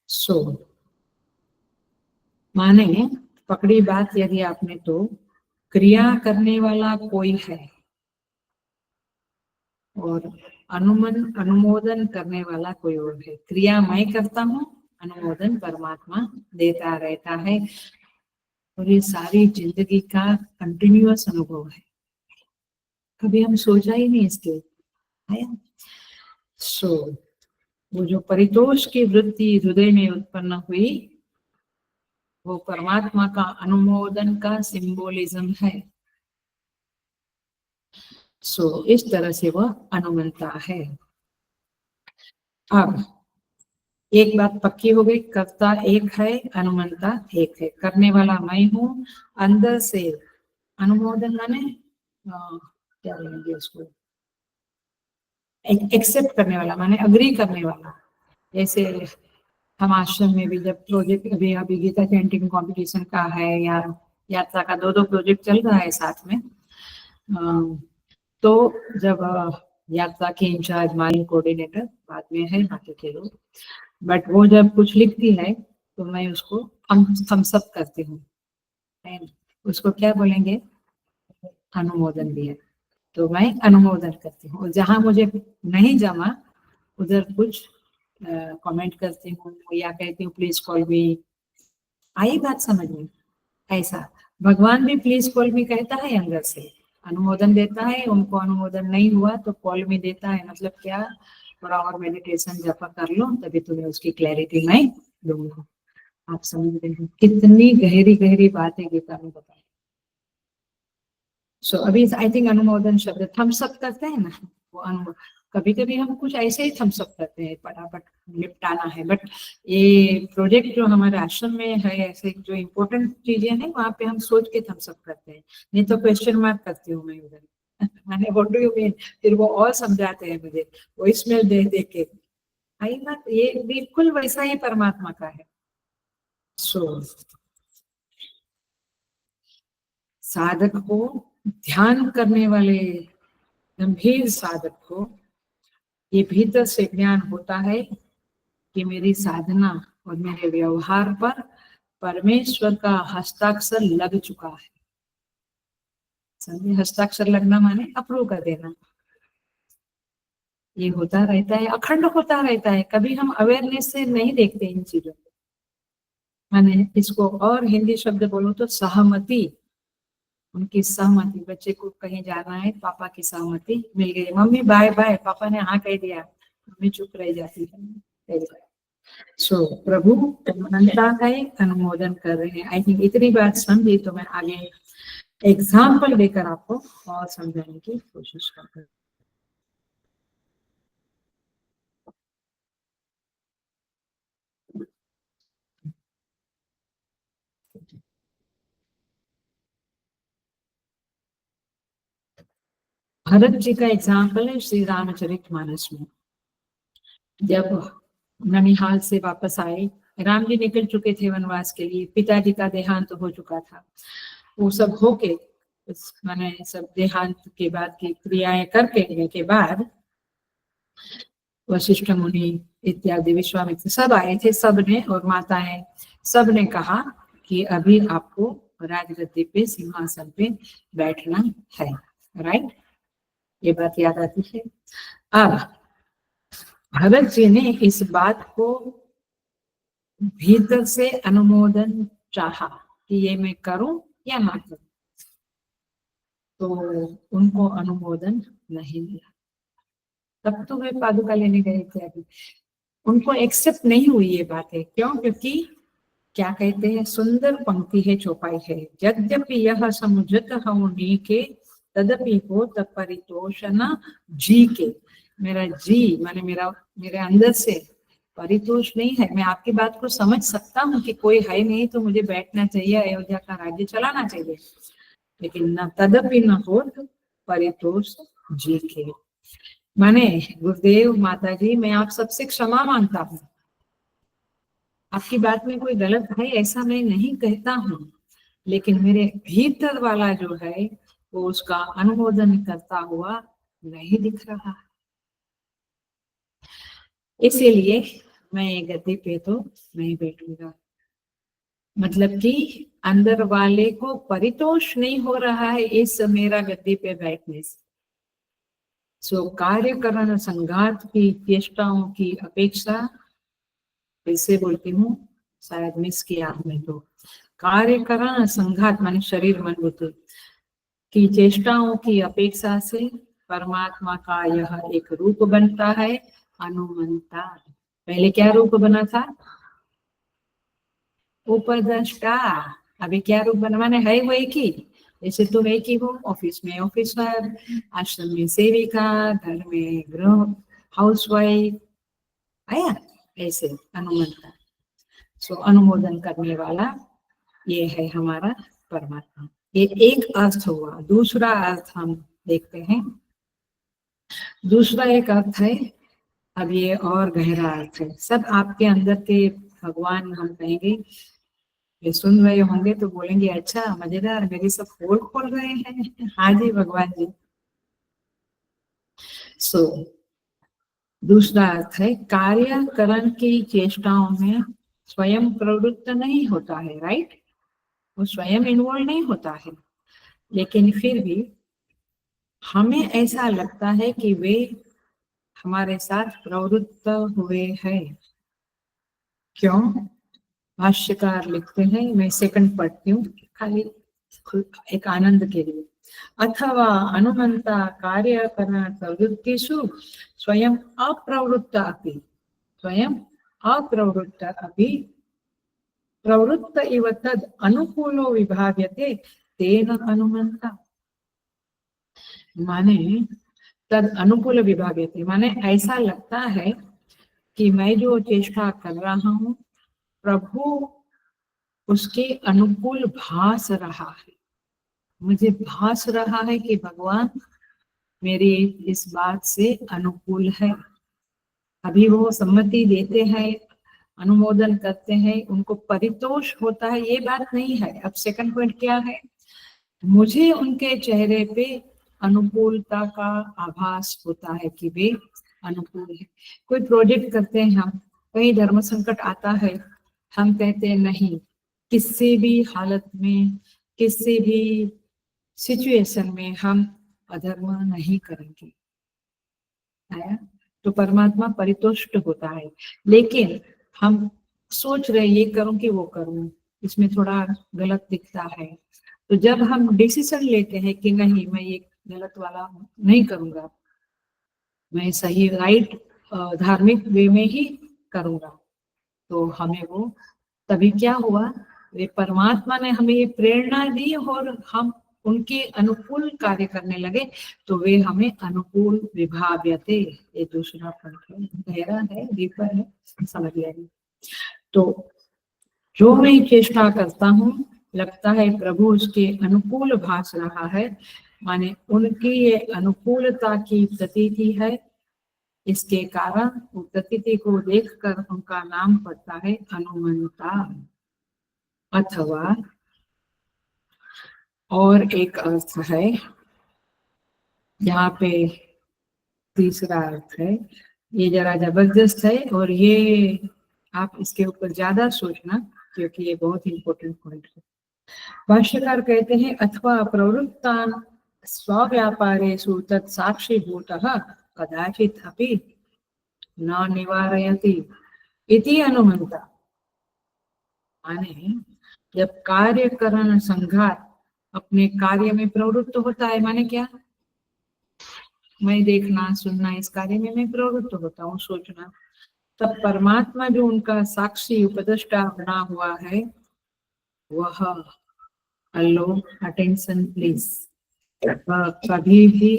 सो माने पकड़ी बात यदि आपने, तो क्रिया करने वाला कोई है और अनुमोदन करने वाला कोई और है। क्रिया मैं करता हूँ, अनुमोदन परमात्मा देता रहता है, और ये सारी जिंदगी का कंटिन्यूअस अनुभव है, कभी हम सोचा ही नहीं इसके आया। सो वो जो परितोष की वृत्ति हृदय में उत्पन्न हुई, वो परमात्मा का अनुमोदन का सिंबोलिज्म है। सो इस तरह से वह अनुमंता है। अब एक बात पक्की हो गई, कर्ता एक है, अनुमंता एक है। करने वाला मैं हूँ, अंदर से अनुमोदन माने क्या बोलेंगे उसको, एक्सेप्ट करने वाला माने अग्री करने वाला। जैसे हम आश्रम में भी जब प्रोजेक्ट, अभी गीता चैंटिंग कंपटीशन का है या यात्रा का, 2 प्रोजेक्ट चल रहा है साथ में, तो जब यात्रा के इंचार्ज मार्केटिंग कोऑर्डिनेटर बाद में है बाकी के लोग, बट वो जब कुछ लिखती है तो मैं उसको थम्स अप करती हूँ, उसको क्या बोलेंगे, अनुमोदन दिया, तो मैं अनुमोदन करती हूँ। जहां मुझे नहीं जमा उधर कुछ कमेंट करती हूँ या कहती हूँ प्लीज कॉल मी। आई बात समझ में? ऐसा भगवान भी प्लीज कॉल मी कहता है, अंदर से अनुमोदन देता है, उनको अनुमोदन नहीं हुआ तो कॉल मी देता है, मतलब क्या, थोड़ा और मेडिटेशन जप कर लो तभी तुम्हें उसकी क्लैरिटी मैं दूंगा। आप समझ रहे हैं कितनी गहरी गहरी बात है गीता में बताई। सो अभी आई थिंक अनुमोदन शब्द थम्स अप करते हैं ना, वो कभी कभी हम कुछ ऐसे ही थम्स अप करते हैं, फटाफट निपटाना है, बट ये प्रोजेक्ट जो हमारे आश्रम में है, ऐसे जो इम्पोर्टेंट चीजें हैं वहां पे हम सोच के थम्स अप करते हैं, नहीं तो क्वेश्चन मार्क करती हूँ मैं उधर मैंने व्हाट डू यू मीन, फिर वो और समझाते हैं मुझे वो इसमें दे के। आई बात, ये बिल्कुल वैसा ही परमात्मा का है। सो साधक को, ध्यान करने वाले गंभीर साधक को ये भीतर से ज्ञान होता है कि मेरी साधना और मेरे व्यवहार पर परमेश्वर का हस्ताक्षर लग चुका है। समझे, हस्ताक्षर लगना माने अप्रूव कर देना। ये होता रहता है, अखंड होता रहता है, कभी हम अवेयरनेस से नहीं देखते इन चीजों को। मैंने इसको और हिंदी शब्द बोलूं तो सहमति, उनकी सहमति, बच्चे को कहीं जाना है, पापा की सहमति मिल गई, मम्मी बाय बाय, पापा ने हाँ कह दिया, मम्मी चुप रह जाती है। सो प्रभु अनंता है, अनुमोदन कर रहे हैं। आई थिंक इतनी बात समझी तो मैं आगे एग्जाम्पल देकर आपको और समझाने की कोशिश करता हूँ। भरत जी का एग्जाम्पल है श्री रामचरितमानस में। जब ननिहाल से वापस आए, राम जी निकल चुके थे वनवास के लिए, पिताजी का देहांत हो चुका था, वो सब होके मैंने सब देहांत के बाद की क्रियाएं करके के बाद वशिष्ठ मुनि इत्यादि विश्वामित्र सब आए थे, सब ने और माताएं सब ने कहा कि अभी आपको राजगद्दी पे सिंहासन पे बैठना है, राइट, ये बात याद आती है। अब भरत जी ने इस बात को भीतर से अनुमोदन चाहा कि ये मैं करूं या ना करूं, तो उनको अनुमोदन नहीं मिला। तब तो वे पादुका लेने गए थे, अभी उनको एक्सेप्ट नहीं हुई ये बातें। क्यों? क्योंकि क्या कहते हैं, सुंदर पंक्ति है, चौपाई है, यद्यपि यह समुझत हूँ नीके तदपि हो परितोषण जी के। मेरा जी माने मेरा, मेरे अंदर से परितोष नहीं है, मैं आपकी बात को समझ सकता हूँ कि कोई है नहीं तो मुझे बैठना चाहिए, अयोध्या का राज्य चलाना चाहिए, लेकिन न तदपि न हो परितोष जी के। माने गुरुदेव माता जी, मैं आप सबसे क्षमा मांगता हूँ, आपकी बात में कोई गलत है ऐसा मैं नहीं कहता हूँ, लेकिन मेरे भीतर वाला जो है वो उसका अनुमोदन करता हुआ नहीं दिख रहा, इसीलिए मैं गद्दी पे तो नहीं बैठूंगा। मतलब कि अंदर वाले को परितोष नहीं हो रहा है इस मेरा गद्दी पे बैठने से। सो कार्यकरण संघात की चेष्टाओं की अपेक्षा, फिर से बोलती हूँ, शायद मिस किया आपने, तो कार्यकरण संघात माने शरीर मन बुद्धि की चेष्टाओं की अपेक्षा से परमात्मा का यह एक रूप बनता है, अनुमंता। पहले क्या रूप बना था? उपद्रष्टा। अभी क्या रूप बना? माने है वो एक ही, जैसे तुम एक ही हो, ऑफिस में ऑफिसर, आश्रम में सेविका, घर में गृह हाउसवाइफ, आया ऐसे अनुमंता। सो अनुमोदन करने वाला ये है हमारा परमात्मा। ये एक अर्थ हुआ। दूसरा अर्थ हम देखते हैं, दूसरा एक अर्थ है, अब ये और गहरा अर्थ है, सब आपके अंदर के भगवान हम कहेंगे, ये सुन रहे होंगे तो बोलेंगे अच्छा मजेदार, मेरी सब खोल खोल रहे हैं। हाँ जी भगवान जी। सो दूसरा अर्थ है कार्यकरण की चेष्टाओं में स्वयं प्रवृत्त नहीं होता है, राइट, वो स्वयं इन्वॉल्व नहीं होता है, लेकिन फिर भी हमें ऐसा लगता है कि वे हमारे साथ प्रवृत्त हुए हैं। क्यों? भाष्यकार लिखते हैं, मैं सेकंड पढ़ती हूँ खाली एक आनंद के लिए। अथवा अनुमंता कार्यकरण प्रवृत्तिषु स्वयं अप्रवृत्त अपि, स्वयं अप्रवृत्त अपि प्रवृत्त इव तद अनुकूलो विभाव्यते तेन अनुमंता। माने तद अनुकूल विभाव्यते, माने ऐसा लगता है कि मैं जो चेष्टा कर रहा हूँ प्रभु उसके अनुकूल भास रहा है, मुझे भास रहा है कि भगवान मेरी इस बात से अनुकूल है। अभी वो सम्मति देते हैं, अनुमोदन करते हैं, उनको परितोष होता है, ये बात नहीं है। अब सेकंड पॉइंट क्या है? मुझे उनके चेहरे पे अनुकूलता का आभास होता है कि वे अनुकूल है। कोई प्रोजेक्ट करते हैं हम, कहीं धर्म संकट आता है, हम कहते हैं नहीं, किसी भी हालत में, किसी भी सिचुएशन में हम अधर्म नहीं करेंगे, आया? तो परमात्मा परितुष्ट होता है। लेकिन हम सोच रहे ये करूं कि वो करूं, इसमें थोड़ा गलत दिखता है, तो जब हम डिसीजन लेते हैं कि नहीं मैं ये गलत वाला नहीं करूंगा, मैं सही राइट धार्मिक वे में ही करूंगा, तो हमें वो तभी क्या हुआ, वे परमात्मा ने हमें ये प्रेरणा दी और हम उनके अनुकूल कार्य करने लगे, तो वे हमें अनुकूल विभाव्यते। ये दूसरा पॉइंट है, गहरा है, डीपर है, समझ लिया। तो जो मैं चेष्टा करता हूँ लगता है प्रभु उसके अनुकूल भास रहा है, माने उनकी ये अनुकूलता की प्रतीति है, इसके कारण वो प्रतीति को देखकर उनका नाम पड़ता है अनुमंता। अथवा और एक अर्थ है यहाँ पे, तीसरा अर्थ है, ये जरा जबरदस्त है और ये आप इसके ऊपर ज्यादा सोचना क्योंकि ये बहुत इंपॉर्टेंट पॉइंट है। भाष्यकार कहते हैं अथवा प्रवृत्तान स्वव्यापारेषु तत् साक्षीभूतः कदाचित् अपि न निवारयति इति अनुमंता। माने जब कार्यकरण संघात अपने कार्य में प्रवृत्त होता है, माने क्या, मैं देखना सुनना इस कार्य में मैं प्रवृत्त होता हूँ, सोचना, तब परमात्मा जो उनका साक्षी उपदेष्टा बना हुआ है वह, हेलो अटेंशन प्लीज, कभी भी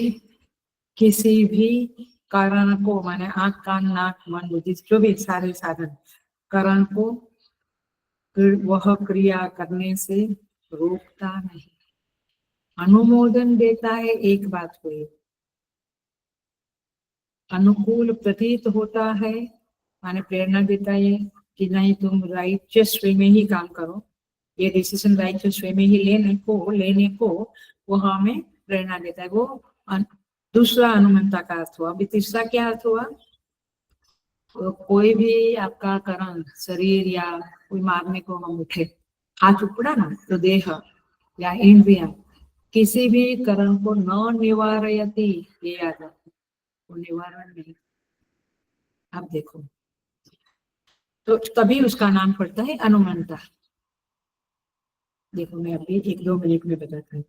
किसी भी कारण को, माने आंख कान नाक मन बुद्धि जो भी सारे साधन कारण को वह क्रिया करने से रोकता नहीं, अनुमोदन देता है। एक बात को अनुकूल प्रतीत होता है, माने प्रेरणा देता है कि नहीं तुम राइचियस वे में ही काम करो, ये डिसीजन राइचियस वे में ही लेने को वो हमें प्रेरणा देता है। वो दूसरा अनुमंता का अर्थ हुआ। अभी तीसरा क्या अर्थ हुआ? तो कोई भी आपका कर्म, शरीर या कोई मारने को हम उठे, हाथ उपड़ा ना, तो देह या इंद्रिया किसी भी कर्म को न निवारयति, ये याद रखो, वो निवारण नहीं। आप देखो तो तभी उसका नाम पड़ता है अनुमंता। देखो मैं अभी 1-2 मिनट में बताता हूँ।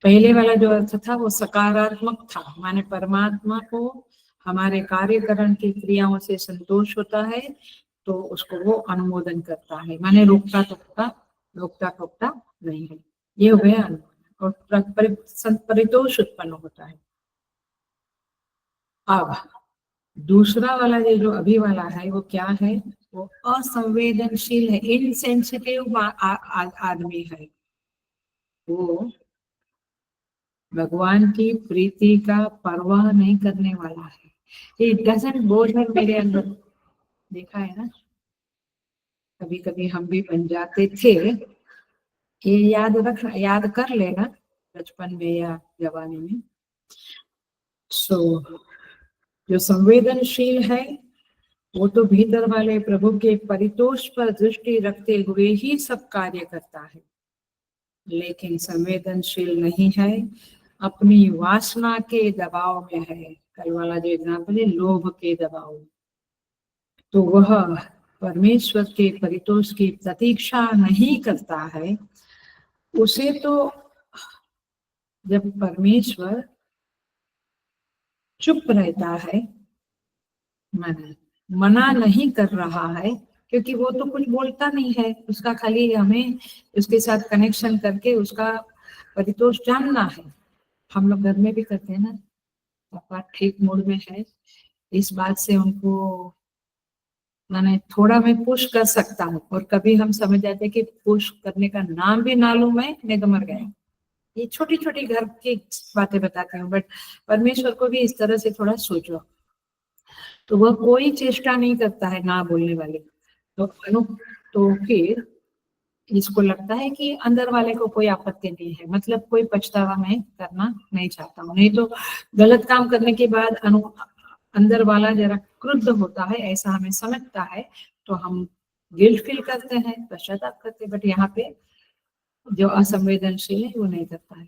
पहले वाला जो अर्थ था वो सकारात्मक था, माने परमात्मा को हमारे कार्यकरण की क्रियाओं से संतोष होता है तो उसको वो अनुमोदन करता है, माने रोकता टोकता नहीं है, ये हो गया अनुमोदन। और परितोष उत्पन्न होता है। अब दूसरा वाला ये जो अभी वाला है वो क्या है? वो असंवेदनशील है, इनसेंसिटिव आदमी है, वो भगवान की प्रीति का परवाह नहीं करने वाला है। इट डजंट बोधर मेरे अंदर, देखा है ना, कभी कभी हम भी बन जाते थे, ये याद कर लेना बचपन में या जवानी में। सो जो संवेदनशील है वो तो भीतर वाले प्रभु के परितोष पर दृष्टि रखते हुए ही सब कार्य करता है, लेकिन संवेदनशील नहीं है, अपनी वासना के दबाव में है। कल वाला जो एग्जाम्पल है, लोभ के दबाव में, तो वह परमेश्वर के परितोष की प्रतीक्षा नहीं करता है। उसे तो जब परमेश्वर चुप रहता है, मना नहीं कर रहा है, क्योंकि वो तो कुछ बोलता नहीं है, उसका खाली हमें उसके साथ कनेक्शन करके उसका परितोष जानना है। हम लोग घर में भी करते हैं ना, पापा ठीक मूड में है, इस बात से उनको मैंने थोड़ा मैं पुश कर सकता हूँ, और कभी हम समझ जाते हैं कि पुश करने का नाम भी ना लूं मैं तो मर गया। ये छोटी छोटी घर की बातें बताती हूँ, बट परमेश्वर को भी इस तरह से थोड़ा सोचो, तो वह कोई चेष्टा नहीं करता है ना बोलने वाले। तो फिर इसको लगता है कि अंदर वाले को कोई आपत्ति नहीं है, मतलब कोई पछतावा मैं करना नहीं चाहता हूँ, नहीं तो गलत काम करने के बाद अंदर वाला जरा क्रुद्ध होता है, ऐसा हमें समझता है, तो हम गिल्ट फील करते हैं, पश्चाताप करते हैं। बट यहाँ पे जो असंवेदनशील है वो नहीं करता है।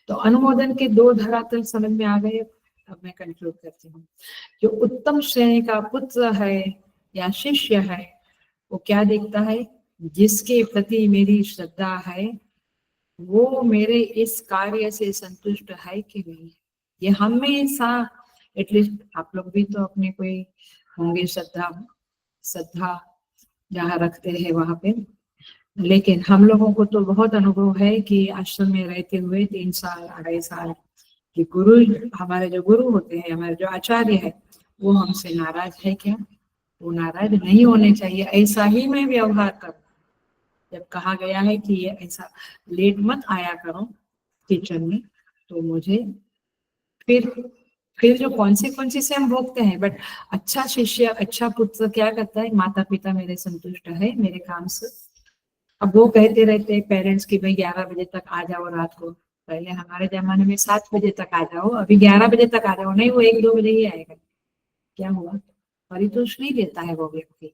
तो अनुमोदन के दो धरातल समझ में आ गए। अब मैं कंक्लूड करती हूँ। जो उत्तम श्रेणी का पुत्र है या शिष्य है, वो क्या देखता है, जिसके प्रति मेरी श्रद्धा है वो मेरे इस कार्य से संतुष्ट है कि नहीं। ये हमेशा, एटलीस्ट आप लोग भी तो अपने कोई होंगे श्रद्धा जहाँ रखते हैं वहां पे, लेकिन हम लोगों को तो बहुत अनुभव है कि आश्रम में रहते हुए 3 साल 2.5 साल कि गुरु, हमारे जो गुरु होते हैं, हमारे जो आचार्य है, वो हमसे नाराज है क्या? वो नाराज नहीं होने चाहिए, ऐसा ही मैं व्यवहार करूं। जब कहा गया है कि ये ऐसा लेट मत आया करो किचन में, तो मुझे फिर जो कॉन्सिक्वेंसेस से हम भोगते हैं। बट अच्छा शिष्य, अच्छा पुत्र क्या करता है, माता पिता मेरे संतुष्ट है मेरे काम से। अब वो कहते रहते हैं पेरेंट्स की भाई 11 बजे तक आ जाओ रात को, पहले हमारे जमाने में 7 बजे तक आ जाओ, अभी 11 बजे तक आ जाओ, नहीं वो 1-2 बजे ही आएगा। क्या हुआ, परितोष नहीं देता है वो व्यक्ति,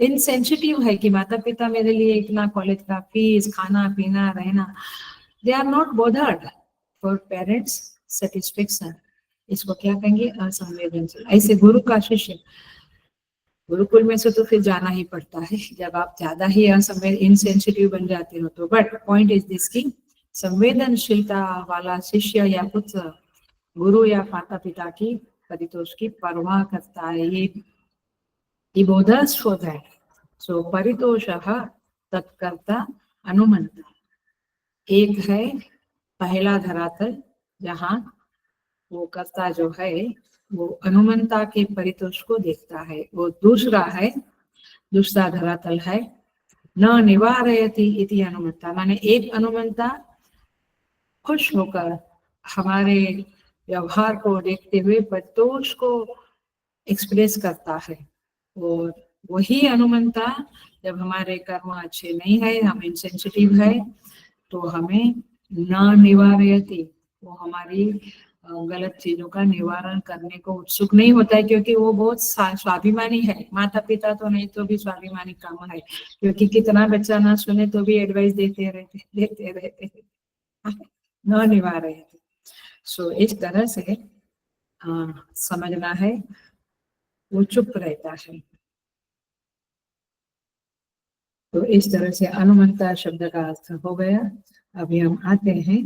इनसेंसिटिव है कि माता पिता मेरे लिए इतना कॉलेज का फीस, खाना पीना रहना, they are not bothered for parents satisfaction. इसको क्या कहेंगे, असंवेदनशील। ऐसे गुरु का शिष्य, गुरुकुल में से तो फिर जाना ही पड़ता है जब आप ज्यादा ही इनसेंसिटिव बन जाते हो तो। बट पॉइंट इज दिस की संवेदनशीलता वाला शिष्य या पुत्र गुरु या माता पिता की परितोष की परवाह करता है। ये बोधस फॉर दैट। सो परितोषः तत्कर्ता अनुमंता। एक है पहला धरातल जहाँ वो कर्ता जो है वो अनुमंता के परितोष को देखता है। वो दूसरा धरातल है न निवारयति इति अनुमंता, माने एक अनुमंता खुश होकर हमारे व्यवहार को देखते हुए परितोष को एक्सप्रेस करता है। और वही अनुमंता जब हमारे कर्म अच्छे नहीं है, हम इनसेंसिटिव है, तो हमें न निवारयति, वो हमारी गलत चीजों का निवारण करने को उत्सुक नहीं होता है, क्योंकि वो बहुत स्वाभिमानी है। माता पिता तो नहीं तो भी स्वाभिमानी काम है, क्योंकि कितना बच्चा ना सुने तो भी एडवाइस देते रहते न निवारयति। सो इस तरह से समझना है, वो चुप रहता है। तो इस तरह से अनुमंता शब्द का अर्थ हो गया। अभी हम आते हैं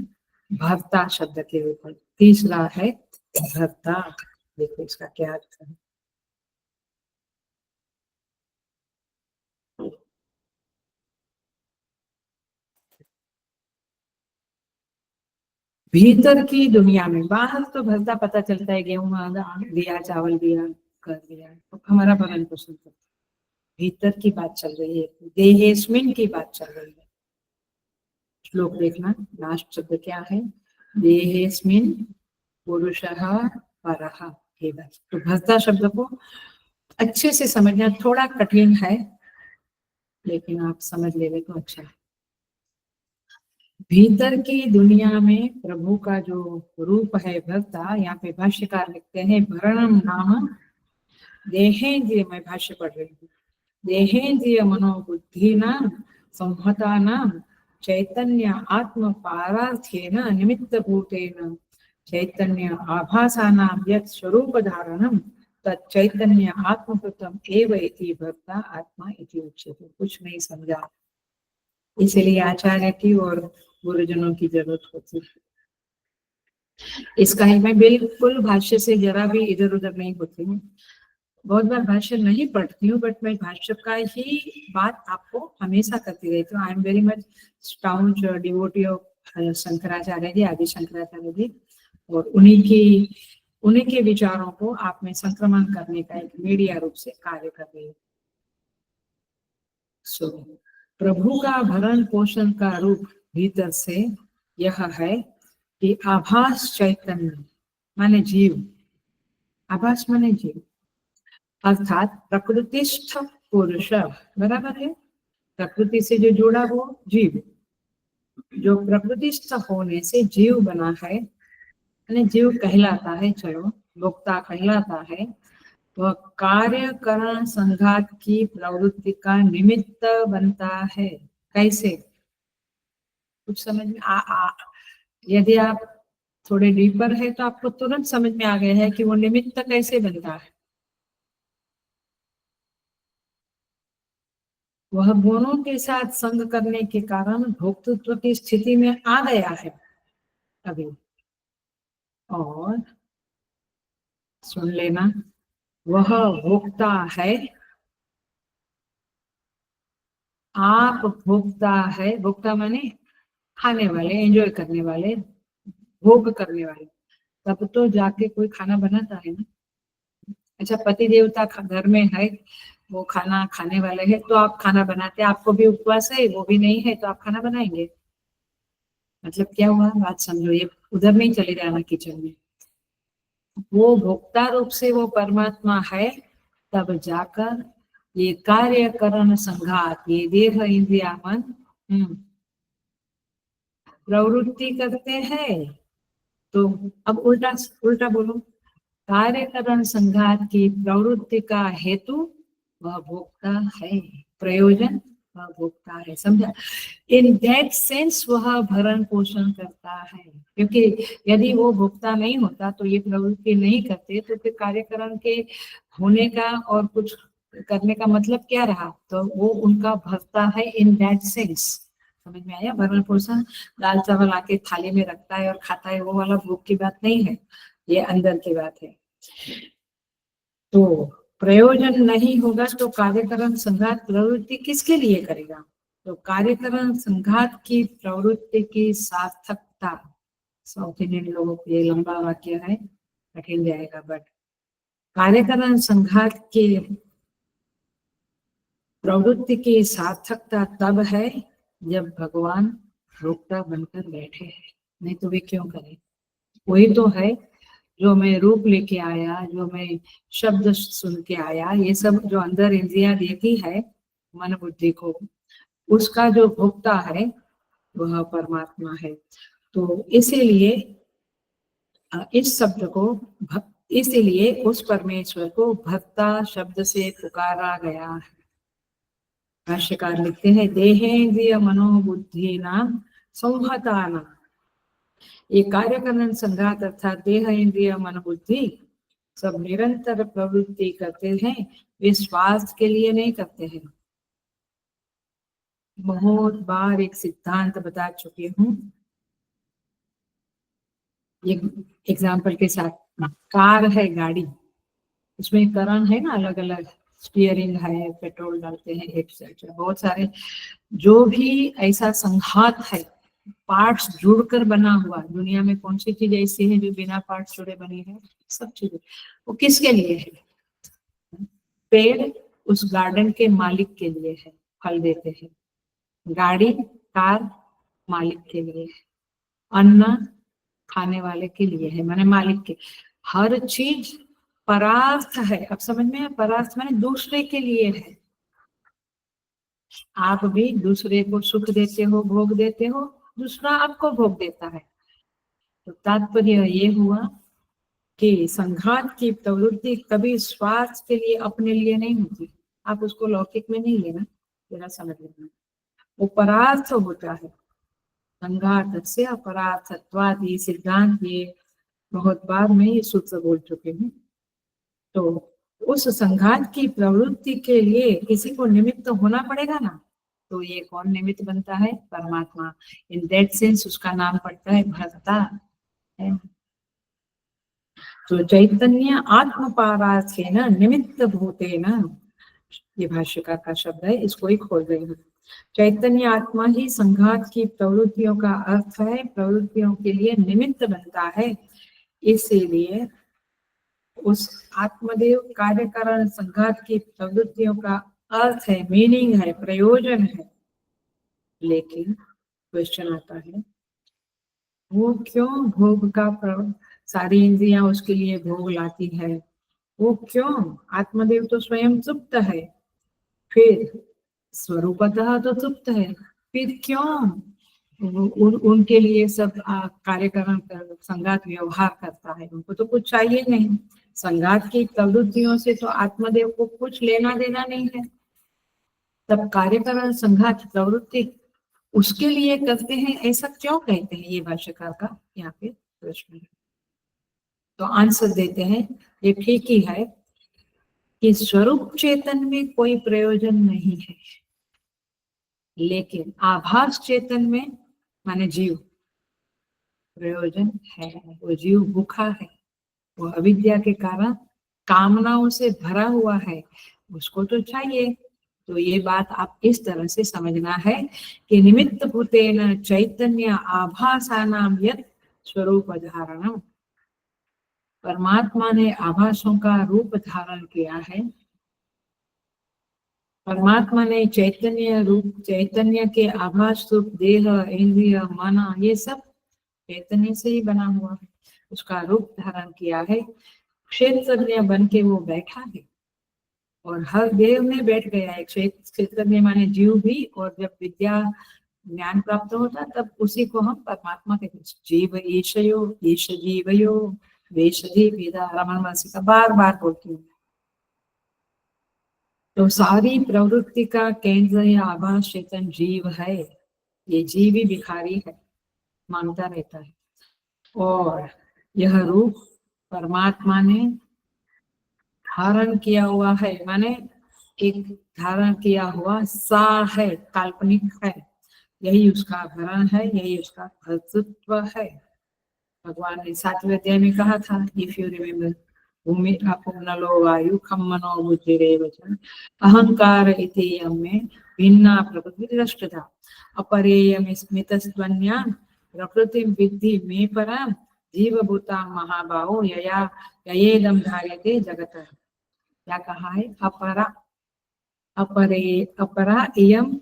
भर्ता शब्द के ऊपर। तीसरा है भर्ता। देखो इसका क्या अर्थ है। भीतर की दुनिया में, बाहर तो भरता पता चलता है, गेहूं दिया, चावल दिया, कर दिया, तो हमारा भरण पोषण करता। भीतर की बात चल रही है, देहेस्मिन की बात चल रही है। श्लोक देखना, लास्ट शब्द क्या है, देहेस्मिन पुरुषः परः। तो भर्ता शब्द को अच्छे से समझना थोड़ा कठिन है, लेकिन आप समझ ले तो अच्छा है। भीतर की दुनिया में प्रभु का जो रूप है भक्ता, यहाँ पे भाष्यकार लिखते हैं भरणम नाम देहेंद्रिय, मैं भाष्य पढ़ रही हूँ, देहेंद्रिय मनोबुद्धि नाम संहता नाम चैतन्य आत्म पारार्थ्येन निमित्त भूतेन चैतन्य आभासानां यत् स्वरूप धारणम तच्चैतन्य आत्मकृतम एव इति भक्ता आत्मा इति उच्यते। कुछ नहीं समझा, इसलिए आचार्य की और गुरुजनों की जरूरत होती है। इसका ही मैं बिल्कुल भाष्य से जरा भी इधर उधर नहीं होती हूँ, बहुत बार भाष्य नहीं पढ़ती हूँ, बट मैं भाष्य का ही बात आपको हमेशा करती रहती हूँ। I am very much staunch devotee of Shankaracharya ji, Adi Shankaracharya जी, और उन्हीं के विचारों को आप में संक्रमण करने का एक मीडिया रूप से कार्य कर रही है। सो प्रभु का भरण पोषण का रूप भीतर से यह है कि आभास चैतन्य माने जीव, आभास माने जीव, अर्थात प्रकृतिस्थ पुरुष, बराबर है, प्रकृति से जो जुड़ा वो जीव, जो प्रकृतिस्थ होने से जीव बना है, जीव कहलाता है, चलो भोक्ता कहलाता है, वह कार्य करण संघात की प्रवृत्ति का निमित्त बनता है। कैसे? कुछ समझ में यदि आप थोड़े डीपर है तो आपको तुरंत समझ में आ गया है कि वो निमित्त कैसे बनता है। वह गुणों के साथ संग करने के कारण भोक्तृत्व की स्थिति में आ गया है अभी। और सुन लेना, वह भोक्ता है, आप भोक्ता है, भोक्ता माने खाने वाले, एंजॉय करने वाले, भोग करने वाले, तब तो जाके कोई खाना बनाता है ना। अच्छा, पति देवता घर में है, वो खाना खाने वाले हैं तो आप खाना बनाते हैं, आपको भी उपवास है, वो भी नहीं है तो आप खाना बनाएंगे। मतलब क्या हुआ, बात समझो, ये उधर नहीं चले जाना किचन में। वो भोक्ता रूप से वो परमात्मा है, तब जाकर ये कार्य करण संघात, ये देह इंद्रिया मन प्रवृत्ति करते हैं। तो अब उल्टा उल्टा बोलो, कार्य करण संघात की प्रवृत्ति का हेतु वह भोक्ता है, प्रयोजन वह भोक्ता है, समझा? इन दैट सेंस वह भरण पोषण करता है, क्योंकि यदि वो भोक्ता नहीं होता तो ये प्रवृत्ति नहीं करते, तो फिर कार्यकरण के होने का और कुछ करने का मतलब क्या रहा? तो वो उनका भरता है इन दैट सेंस। समझ में आया? भरण पोषण दाल चावल आके थाली में रखता है और खाता है, वो वाला भोग की बात नहीं है, ये अंदर की बात है। तो प्रयोजन नहीं होगा तो कार्यकरण संघात प्रवृत्ति किसके लिए करेगा? तो कार्यकरण संघात की प्रवृत्ति की सार्थकता, साउथ इंडियन लोगों को ये लंबा वाक्य है, कठिन जाएगा, बट कार्यकरण संघात की प्रवृत्ति की सार्थकता तब है जब भगवान भोक्ता बनकर बैठे हैं, नहीं तो वे क्यों करें? वही तो है जो मैं रूप लेके आया, जो मैं शब्द सुन के आया, ये सब जो अंदर इंद्रिया देती है मन बुद्धि को, उसका जो भोक्ता है वह परमात्मा है। तो इसीलिए इस शब्द को इसीलिए उस परमेश्वर को भक्ता शब्द से पुकारा गया है। भाष्यकार लिखते हैं देहेंद्रिय मनोबुद्धि नाम संहता नाम, ये कार्यकरण संघात अर्थात देह इंद्रिय मन बुद्धि सब निरंतर प्रवृत्ति करते हैं, वे स्वास्थ्य के लिए नहीं करते हैं। बहुत बार एक सिद्धांत बता चुकी हूँ, एक एग्जाम्पल के साथ। कार है, गाड़ी, उसमें करण है ना, अलग अलग स्टीयरिंग है, पेट्रोल डालते हैं, एक्सेट्रा, बहुत सारे जो भी ऐसा संघात है, पार्ट्स जुड़कर बना हुआ, दुनिया में कौन सी चीज ऐसी है जो बिना पार्ट्स जुड़े बनी है? सब चीजें। वो किसके लिए है? पेड़ उस गार्डन के मालिक के लिए है, फल देते हैं। गाड़ी, कार मालिक के लिए है। अन्न खाने वाले के लिए है, माने मालिक के। हर चीज परार्थ है। अब समझ में आया? परार्थ माने दूसरे के लिए है। आप भी दूसरे को सुख देते हो, भोग देते हो, दूसरा आपको भोग देता है। तो तात्पर्य ये हुआ कि संघात की प्रवृत्ति कभी स्वार्थ के लिए, अपने लिए नहीं होती। आप उसको लौकिक में नहीं लेना, जरा समझ लेना, वो परार्थ होता है। संघात से अपरार्थत्वाद, ये सिद्धांत ये बहुत बार मैं ये सूत्र बोल चुके हूँ। तो उस संघात की प्रवृत्ति के लिए किसी को निमित्त होना पड़ेगा ना, तो ये कौन निमित्त बनता है? परमात्मा। इन दैट सेंस उसका नाम पड़ता है भर्ता है। तो चैतन्य आत्मपारार्थेन निमित्त भूतेन, ये भाष्यकार का शब्द है, इसको ही खोल रही हूँ। चैतन्य आत्मा ही संघात की प्रवृत्तियों का अर्थ है, प्रवृत्तियों के लिए निमित्त बनता है। इसीलिए उस आत्मदेव कार्यकारण संघात की प्रवृत्तियों का अर्थ है, मीनिंग है, प्रयोजन है। लेकिन क्वेश्चन आता है, वो क्यों भोग का सारी इंद्रियां उसके लिए भोग लाती है? वो क्यों? आत्मदेव तो स्वयं तृप्त है, फिर स्वरूपतः तो तृप्त है, फिर क्यों उनके लिए सब कार्यक्रम संघात व्यवहार करता है? उनको तो कुछ चाहिए नहीं। संघात की प्रवृत्तियों से तो आत्मदेव को कुछ लेना देना नहीं है। तब कार्यकरण संघात प्रवृत्ति उसके लिए करते हैं, ऐसा क्यों कहते हैं? ये भाष्यकार का यहाँ पे प्रश्न है। तो आंसर देते हैं, ये ठीक ही है कि स्वरूप चेतन में कोई प्रयोजन नहीं है, लेकिन आभास चेतन में, माने जीव, प्रयोजन है। वो जीव भूखा है, वो अविद्या के कारण कामनाओं से भरा हुआ है, उसको तो चाहिए। तो ये बात आप इस तरह से समझना है कि निमित्त भूतेन चैतन्य आभासानाम यत् स्वरूप धारणम, परमात्मा ने आभासों का रूप धारण किया है। परमात्मा ने चैतन्य रूप, चैतन्य के आभास रूप देह, इंद्रिय, मन, ये सब चैतन्य से ही बना हुआ है, उसका रूप धारण किया है। क्षेत्रज्ञ बन के वो बैठा है और हर देव में बैठ गया है। क्षेत्रज्ञ माने जीव भी, और जब विद्या ज्ञान प्राप्त होता तब उसी को हम परमात्मा कहते हैं। जीव ईशयो, ईश जीवयो, वेशधि वेदा, रमन महर्षि का बार बार बोलती हूँ। तो सारी प्रवृत्ति का केंद्र या आभास चेतन जीव है। ये जीव ही भिखारी है, मांगता रहता है। और यह रूप परमात्मा ने धारण किया हुआ है, माने एक धारण किया हुआ सा है, काल्पनिक है। यही उसका भरण है, यही उसका कर्तृत्व है। भगवान ने 7वें अध्याय में कहा था, इफ यू रिमेम्बर, भूमि आपो नलो वायु खम मनो बुद्धिरेव च अहंकार इति यमे भिन्ना प्रकृति दृष्टता अपरेयम स्मितस्त्वन्या प्रकृति विद्धि मे परा जीवभूता महाबाहो यया ययेदम धार्यते जगत। क्या कहा है? अपरा इयम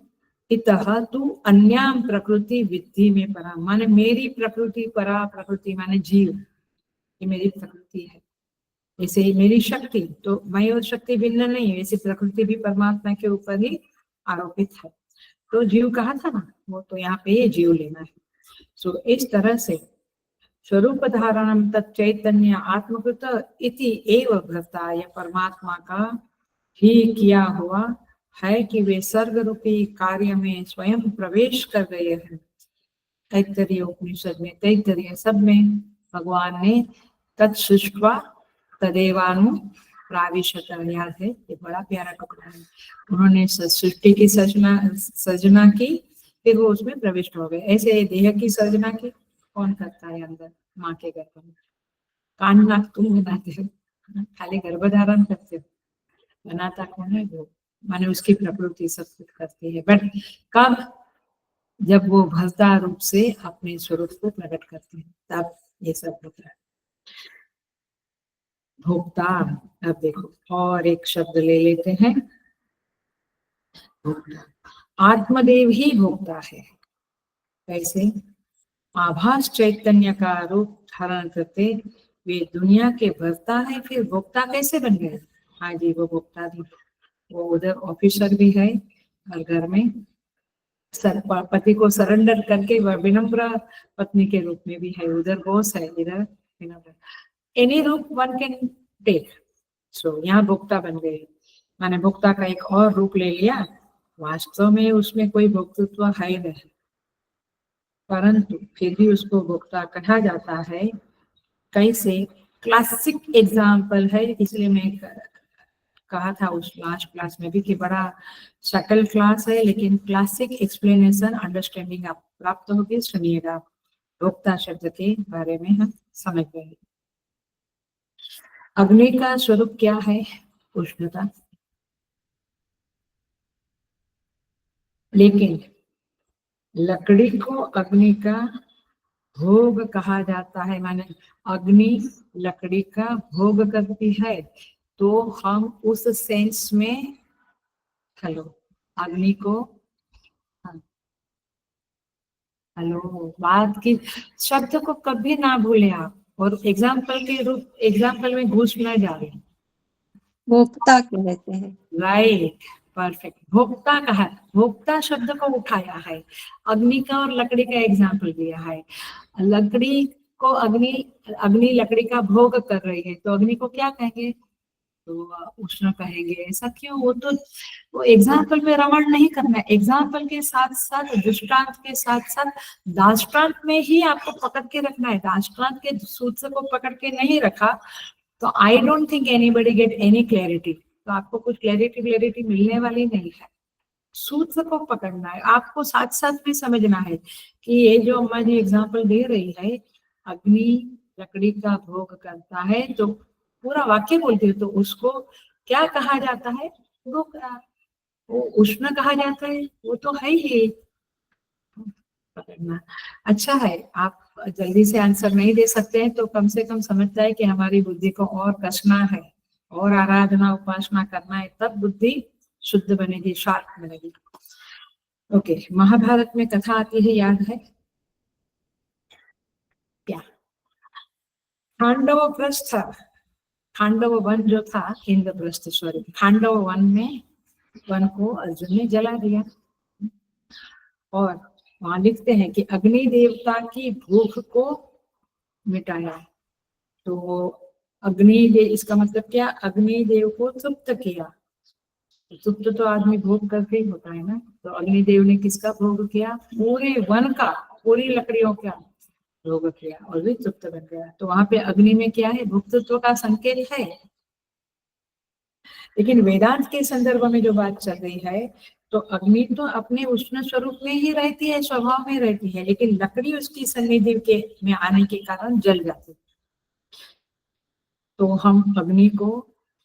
इतः तू अन्याम प्रकृति विद्धि में परा, माने मेरी प्रकृति, परा प्रकृति माने जीव, ये मेरी प्रकृति है। जैसे ही मेरी शक्ति, तो मैं और शक्ति भिन्न नहीं है, वैसे प्रकृति भी परमात्मा के ऊपर ही आरोपित है। तो जीव कहा था ना, वो तो यहाँ पे ये जीव लेना है। सो इस तरह से स्वरूप धारणम तच्चैतन्य आत्मकृत इति एव भर्ता, यह परमात्मा का ही किया हुआ है कि वे सर्ग रूपी कार्य में स्वयं प्रवेश कर गए हैं। तैत्तरीय उपनिषद में, तैत्तरीय सब में भगवान ने तत्सृष्ट्वा तदेवानु प्राविशत, याद है, ये बड़ा प्यारा कपड़ा है। उन्होंने सृष्टि की सर्जना की, फिर वो उसमें प्रविष्ट हो गए। ऐसे देह की सर्जना की कौन करता है? अंदर माँ के गर्भ में। कान नाक तुम बनाते हो, खाली गर्भधारण करते हो, बनाता कौन है? वो, माने उसकी प्रकृति सब कुछ करती है। बट कब? जब वो भर्ता रूप से अपने स्वरूप को प्रकट करते हैं, तब ये सब होता है। भोक्ता, अब देखो और एक शब्द ले लेते हैं, भोक्ता। आत्मदेव ही भोक्ता है। कैसे? आभास चैतन्य का रूप धारण करते वे दुनिया के भर्ता है, फिर भोक्ता कैसे बन गए? हाँ जी, वो भोक्ता भी, वो उधर ऑफिसर भी है और घर में पति को सरेंडर करके वह विनम्र पत्नी के रूप में भी है, उधर बॉस है, इधर विनम्र, एनी रूप वन कैन टेक। सो यहाँ भोक्ता बन गई, माने भोक्ता का एक और रूप ले लिया, वास्तव में उसमें कोई भोक्तृत्व है नहीं, परंतु फिर भी उसको भोक्ता कहा जाता है। कैसे? क्लासिक एग्जाम्पल है, इसलिए मैं कहा था उस लास्ट क्लास में भी कि बड़ा शकल क्लास है, लेकिन क्लासिक एक्सप्लेनेशन अंडरस्टैंडिंग आप प्राप्त होगी। सुनिएगा, भोक्ता शब्द के बारे में हम समझ गए। अग्नि का स्वरूप क्या है? उष्णता। लेकिन लकड़ी को अग्नि का भोग कहा जाता है, माने अग्नि लकड़ी का भोग करती है, तो हम उस सेंस में, हेलो, अग्नि को, हेलो, बात की शब्द को कभी ना भूले आप, और एग्जाम्पल के रूप, एग्जाम्पल में घुस न जाए। भोक्ता कहते हैं। Right, perfect. भोक्ता कहा, भोक्ता शब्द को उठाया है, अग्नि का और लकड़ी का एग्जाम्पल दिया है। लकड़ी को अग्नि, अग्नि लकड़ी का भोग कर रही है, तो अग्नि को क्या कहेंगे? तो उष्ण कहेंगे। ऐसा क्यों? वो तो वो एग्जाम्पल में रमण नहीं करना है, एग्जाम्पल के साथ साथ, दृष्टांत के साथ साथ दाष्टांत में ही आपको पकड़ के रखना है। दाष्टांत के सूत्र को पकड़ के नहीं रखा तो I don't think anybody get any clarity. तो आपको कुछ क्लैरिटी मिलने वाली नहीं है। सूत्र को पकड़ना है, आपको साथ साथ में समझना है कि ये जो अम्मा जी एग्जाम्पल दे रही है, अग्नि लकड़ी का भोग करता है, तो पूरा वाक्य बोलते हो तो उसको क्या कहा जाता है? वो उष्ण कहा जाता है, वो तो है ही। पकड़ना अच्छा है। आप जल्दी से आंसर नहीं दे सकते हैं तो कम से कम समझता है कि हमारी बुद्धि को और कसना है, और आराधना उपासना करना है, तब बुद्धि शुद्ध बनेगी, शार्प बनेगी। ओके, महाभारत में कथा आती है, याद है क्या? खांडव प्रस्थ, खांडव वन जो था, इंद्रप्रस्थ, सॉरी, खांडव वन में वन को अर्जुन ने जला दिया, और वहां लिखते हैं कि अग्नि देवता की भूख को मिटाया। तो अग्निदेव, इसका मतलब क्या? अग्निदेव को तृप्त किया। तृप्त तो आदमी भोग करके ही होता है ना, तो अग्निदेव ने किसका भोग किया? पूरे वन का, पूरी लकड़ियों का भोग किया, और भी तृप्त बन गया। तो वहां पे अग्नि में क्या है? भुक्तत्व का संकेत है। लेकिन वेदांत के संदर्भ में जो बात चल रही है, तो अग्नि तो अपने उष्ण स्वरूप में ही रहती है, स्वभाव में रहती है, लेकिन लकड़ी उसकी सन्निधि के में आने के कारण जल जाती है। तो हम अग्नि को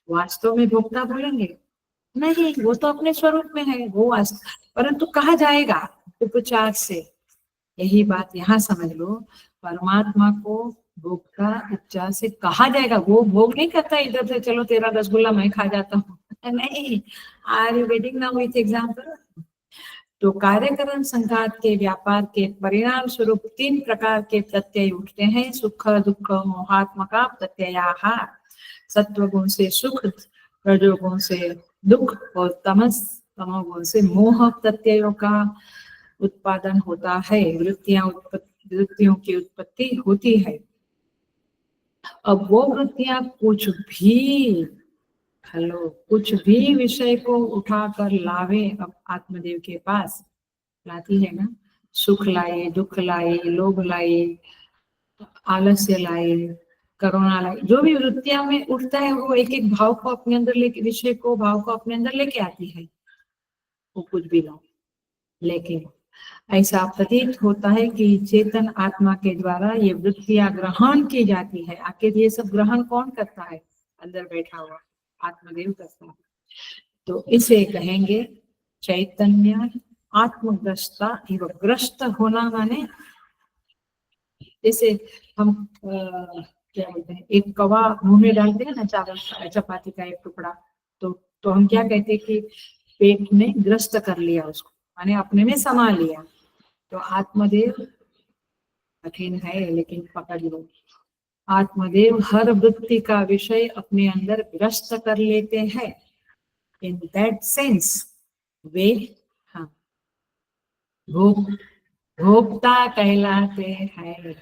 वास्तव में भोक्ता बोलेंगे? नहीं, वो तो अपने स्वरूप में है, वो वास्तव, परंतु कहा जाएगा उपचार से। यही बात यहाँ समझ लो, परमात्मा को भोक्ता उपचार से कहा जाएगा। वो भोग नहीं करता इधर से, चलो तेरा रसगुल्ला मैं खा जाता हूँ, नहीं। Are you getting now with example? तो कार्यकरण संघात के व्यापार के परिणाम स्वरूप तीन प्रकार के प्रत्यय उठते हैं। सुख दुख मोहात्मका प्रत्ययाः। सत्वगुण से सुख, रजोगुण से दुख, और तमोगुण से मोह प्रत्ययों का उत्पादन होता है। वृत्तियों की उत्पत्ति होती है। अब वो वृत्तियां कुछ भी, हेलो, कुछ भी विषय को उठाकर लावे अब आत्मदेव के पास, लाती है ना। सुख लाए, दुख लाए, लोभ लाए, आलस्य लाए, करुणा लाए, जो भी वृत्तियां में उठता है वो एक एक भाव को अपने अंदर लेके, विषय को, भाव को अपने अंदर लेके आती है। वो कुछ भी लाओ, लेकिन ऐसा प्रतीत होता है कि चेतन आत्मा के द्वारा ये वृत्तियां ग्रहण की जाती है। आखिर ये सब ग्रहण कौन करता है? अंदर बैठा हुआ आत्मदेव करता है। तो इसे कहेंगे चैतन्य आत्मग्रस्ता एवं ग्रस्त होना, माने जैसे हम क्या बोलते हैं, एक कवा मुंह में डालते हैं ना, चावल चपाती का एक टुकड़ा, तो हम क्या कहते हैं कि पेट में ग्रस्त कर लिया उसको, माने अपने में समा लिया। तो आत्मदेव कठिन है, लेकिन पकड़ लो। आत्मदेव हर वृत्ति का विषय अपने अंदर ग्रस्त कर लेते हैं। इन दैट सेंस वे, हाँ, भोग भोक्ता कहलाते हैं।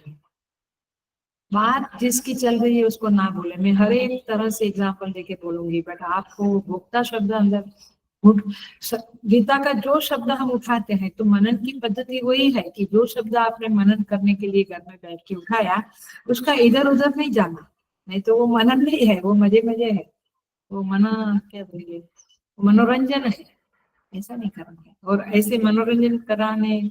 बात जिसकी चल रही है उसको ना बोले। मैं हर एक तरह से एग्जाम्पल देके बोलूंगी, बट आपको भोक्ता शब्द अंदर गीता का जो शब्द हम उठाते हैं तो मनन की पद्धति वही है कि जो शब्द आपने मनन करने के लिए घर में बैठ के उठाया उसका इधर उधर नहीं जाना, नहीं तो वो मनन नहीं है, वो मजे मजे है, वो मना क्या बोलिए, मनोरंजन है, ऐसा नहीं करना है। और ऐसे मनोरंजन कराने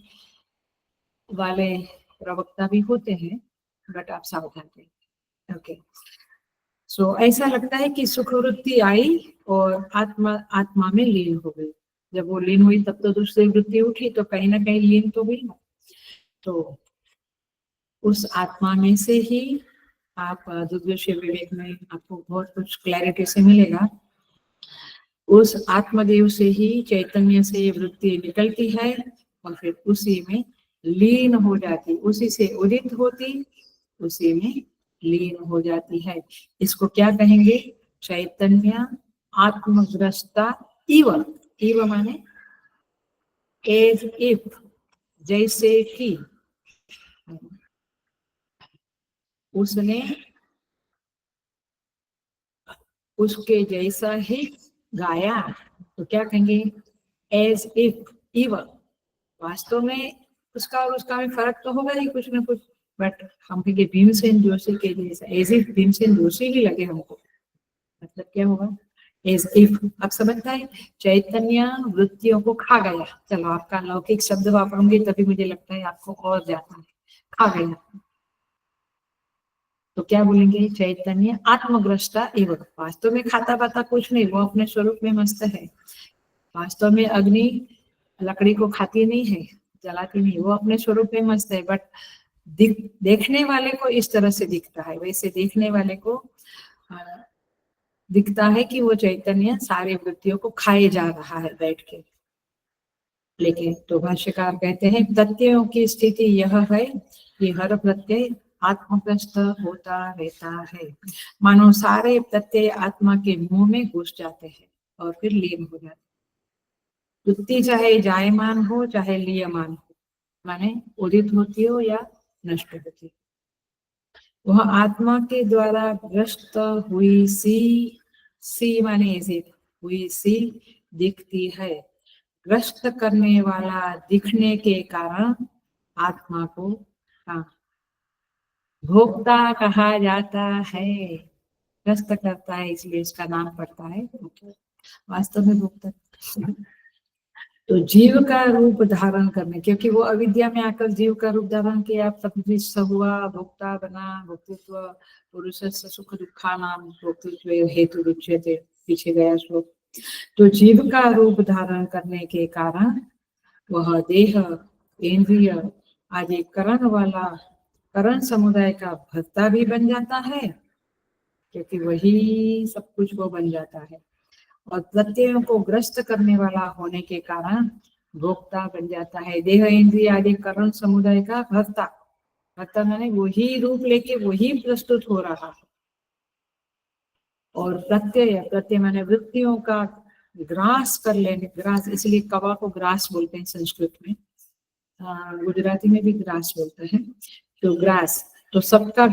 वाले प्रवक्ता भी होते हैं, बट आप सावधान रहिए। ओके, सो ऐसा लगता है कि सुखवृत्ति आई और आत्मा में लीन हो गई। जब वो लीन हुई तब तो दूसरी वृत्ति उठी, तो कहीं ना कहीं लीन तो हुई। तो उस आत्मा में से ही आप दुर्दृश्य विवेक में आपको बहुत कुछ क्लैरिटी से मिलेगा। उस आत्मदेव से ही चैतन्य से वृत्ति निकलती है और फिर उसी में लीन हो जाती, उसी से उदित होती, उसी में लीन हो जाती है। इसको क्या कहेंगे? चैतन्य आत्मग्रस्ता इव। इव माने एज इफ, जैसे कि उसने उसके जैसा ही गाया, तो क्या कहेंगे? एज इफ इव। वास्तव में उसका और उसका में फर्क तो होगा ही कुछ ना कुछ, बट हम कहेंगे भीमसेन जोशी के जैसा, एज इफ भीमसेन जोशी ही लगे हमको, मतलब क्या होगा? As if. आप समझता है? चैतन्य वृत्तियों को खा गया। चलो आपका लौकिक शब्द वापरूंगी तभी मुझे लगता है आपको और जाता है, खा गया। तो क्या बोलेंगे? चैतन्य आत्मग्रस्ता एवं। वास्तव में खाता पाता कुछ नहीं, वो अपने स्वरूप में मस्त है। वास्तव में अग्नि लकड़ी को खाती नहीं है, जलाती नहीं, वो अपने स्वरूप में मस्त है, बट देखने वाले को इस तरह से दिखता है। वैसे देखने वाले को दिखता है कि वो चैतन्य सारी वृत्तियों को खाए जा रहा है बैठ के। लेकिन तो भाष्यकार कहते हैं प्रत्ययों की स्थिति यह है कि हर प्रत्यय आत्मग्रस्त होता रहता है। मानो सारे प्रत्यय आत्मा के मुंह में घुस जाते हैं और फिर लीन हो जाते हैं। वृत्ति चाहे जायमान हो चाहे लीयमान हो, माने उदित होती हो या नष्ट होती हो, वह आत्मा के द्वारा ग्रस्त हुई सी माने हुई सी दिखती है। ग्रस्त करने वाला दिखने के कारण आत्मा को भोक्ता कहा जाता है। ग्रस्त करता है इसलिए इसका नाम पड़ता है, वास्तव में भोक्ता। तो जीव का रूप धारण करने, क्योंकि वो अविद्या में आकर जीव का रूप धारण किया, तब हुआ, भोक्ता बना। भोक्तृत्व पुरुष सुख दुखा नाम भोक्तृत्व हेतु रुच्यते, पीछे गया श्लोक। तो जीव का रूप धारण करने के कारण वह देह, इंद्रिय आदि करण वाला करण समुदाय का भर्ता भी बन जाता है, क्योंकि वही सब कुछ वो बन जाता है। और प्रत्ययों को ग्रस्त करने वाला होने के कारण भोक्ता बन जाता है। देह इंद्रिय आदि करण समुदाय का भर्ता, भर्ता माने वही रूप लेके वही प्रस्तुत हो रहा है। और प्रत्यय माने वृत्तियों का ग्रास कर लेने, ग्रास इसलिए कवा को ग्रास बोलते हैं संस्कृत में, गुजराती में भी ग्रास बोलते हैं। तो ग्रास, तो सबका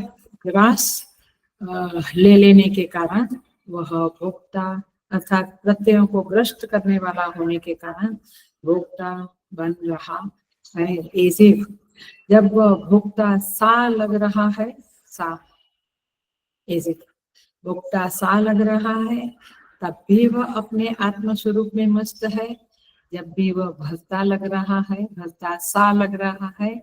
ग्रास ले लेने के कारण वह भोक्ता अर्थात प्रत्ययों को ग्रस्त करने वाला होने के कारण भोक्ता बन रहा है। ऐसे जब भोक्ता सा लग रहा है, सा ऐसे भोक्ता सा लग रहा है, तब भी वह अपने आत्म स्वरूप में मस्त है। जब भी वह भर्ता लग रहा है, भर्ता सा लग रहा है,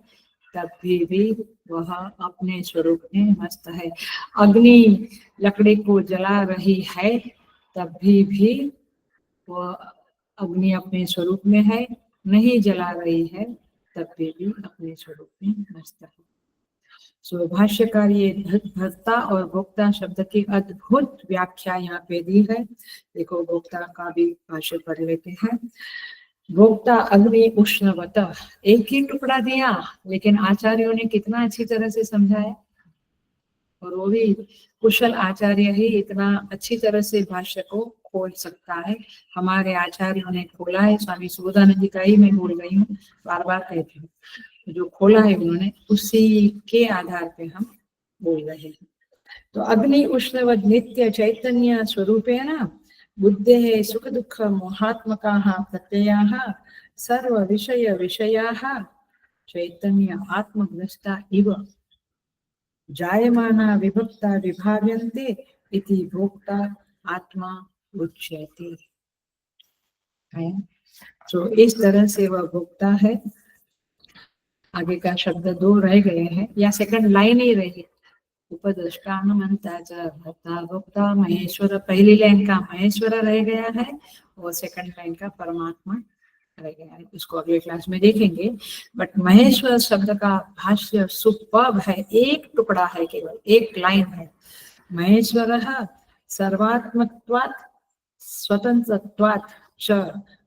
तब भी वह अपने स्वरूप में मस्त है। अग्नि लकड़ी को जला रही है, तब भी वह अग्नि अपने स्वरूप में है, नहीं जला रही है तब भी अपने स्वरूप में मस्त है। सो भाष्यकार ये भर्ता और भोक्ता शब्द की अद्भुत व्याख्या यहाँ पे दी है। देखो भोक्ता का भी भाष्य पढ़ लेते हैं। भोक्ता अग्नि उष्णवत, एक ही टुकड़ा दिया लेकिन आचार्यों ने कितना अच्छी तरह से समझाया। और वो भी कुशल आचार्य ही इतना अच्छी तरह से भाष्य को खोल सकता है। हमारे आचार्यों ने खोला है, स्वामी सुबोधानंद जी का ही मैं भूल गई हूँ, बार बार कहती हूँ, जो खोला है उन्होंने, उसी के आधार पे हम बोल रहे हैं। तो अग्नि उष्णवद नित्य चैतन्य स्वरूपेण बुद्धेः सुख दुःख मोहात्मकाः प्रत्ययाः सर्व विषय विषयाः चैतन्य आत्मग्रस्ता इव जायमाना विभक्ता विभाव्यन्ते इति भोक्ता आत्मा उच्यते। तो इस तरह से वह भोक्ता है। आगे का शब्द 2 रह गए हैं या सेकंड लाइन ही रही, उपदृष्टानुमंता च भोक्ता भोक्ता महेश्वर, पहली लाइन का महेश्वर रह गया है और सेकंड लाइन का परमात्मा रह गया है। इसको अगले क्लास में देखेंगे। बट महेश्वर शब्द का भाष्य सुपर्ब है, एक टुकड़ा है, केवल एक लाइन है। महेश्वरः सर्वात्मत्वात् स्वतंत्रत्वात् च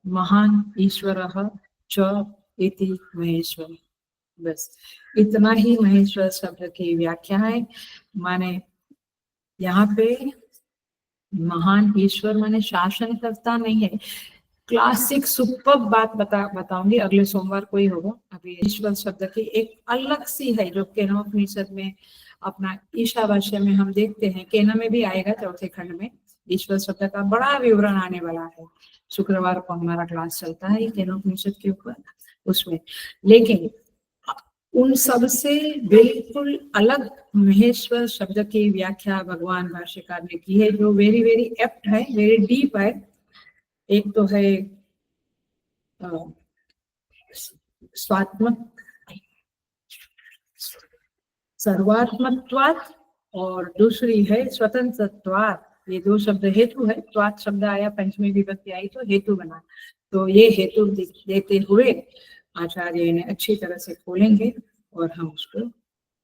महान ईश्वरः च इति महेश्वर। बस इतना ही महेश्वर शब्द की व्याख्या है। माने यहाँ पे महान ईश्वर माने शासन करता नहीं है। क्लासिक सुपर बात बताऊंगी, अगले सोमवार को ही होगा। अभी ईश्वर शब्द की एक अलग सी है जो केनोपनिषद में अपना ईशावास्य में हम देखते हैं, केना में भी आएगा, चौथे खंड में ईश्वर शब्द का बड़ा विवरण आने वाला है। शुक्रवार को हमारा क्लास चलता है केनोपनिषद के ऊपर, उसमें। लेकिन उन सब से बिल्कुल अलग महेश्वर शब्द की व्याख्या भगवान भाष्यकार ने की है, जो वेरी वेरी एप्ट है, वेरी डीप है। एक तो है स्वात्मक सर्वात्मत्वात् और दूसरी है स्वतंत्रत्वात्। ये 2 शब्द हेतु है, त्वात् शब्द आया, पंचमी विभक्ति आई तो हेतु बना। तो ये हेतु देते हुए आचार्य ने अच्छी तरह से खोलेंगे और हम उसको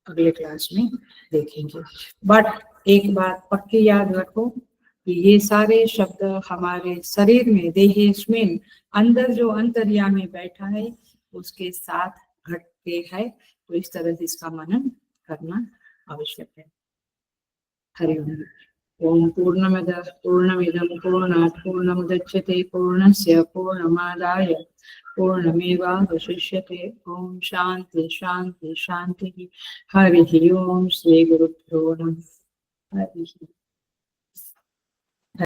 अगले क्लास में देखेंगे। बट एक बात पक्की याद रखो कि ये सारे शब्द हमारे शरीर में, देहेस्मिन्, अंदर जो अंतर्यामी बैठा है उसके साथ घटते हैं। तो इस तरह से इसका मनन करना आवश्यक है। हरि ओम। पूर्णमदः पूर्णमिदं पूर्णात् पूर्णमुदच्यते पूर्णस्य पूर्णमादाय पूर्णमेवावशिष्यते। ओम शांति शांति शांति। हरि ओम। श्री गुरुभ्यो नमः। हरि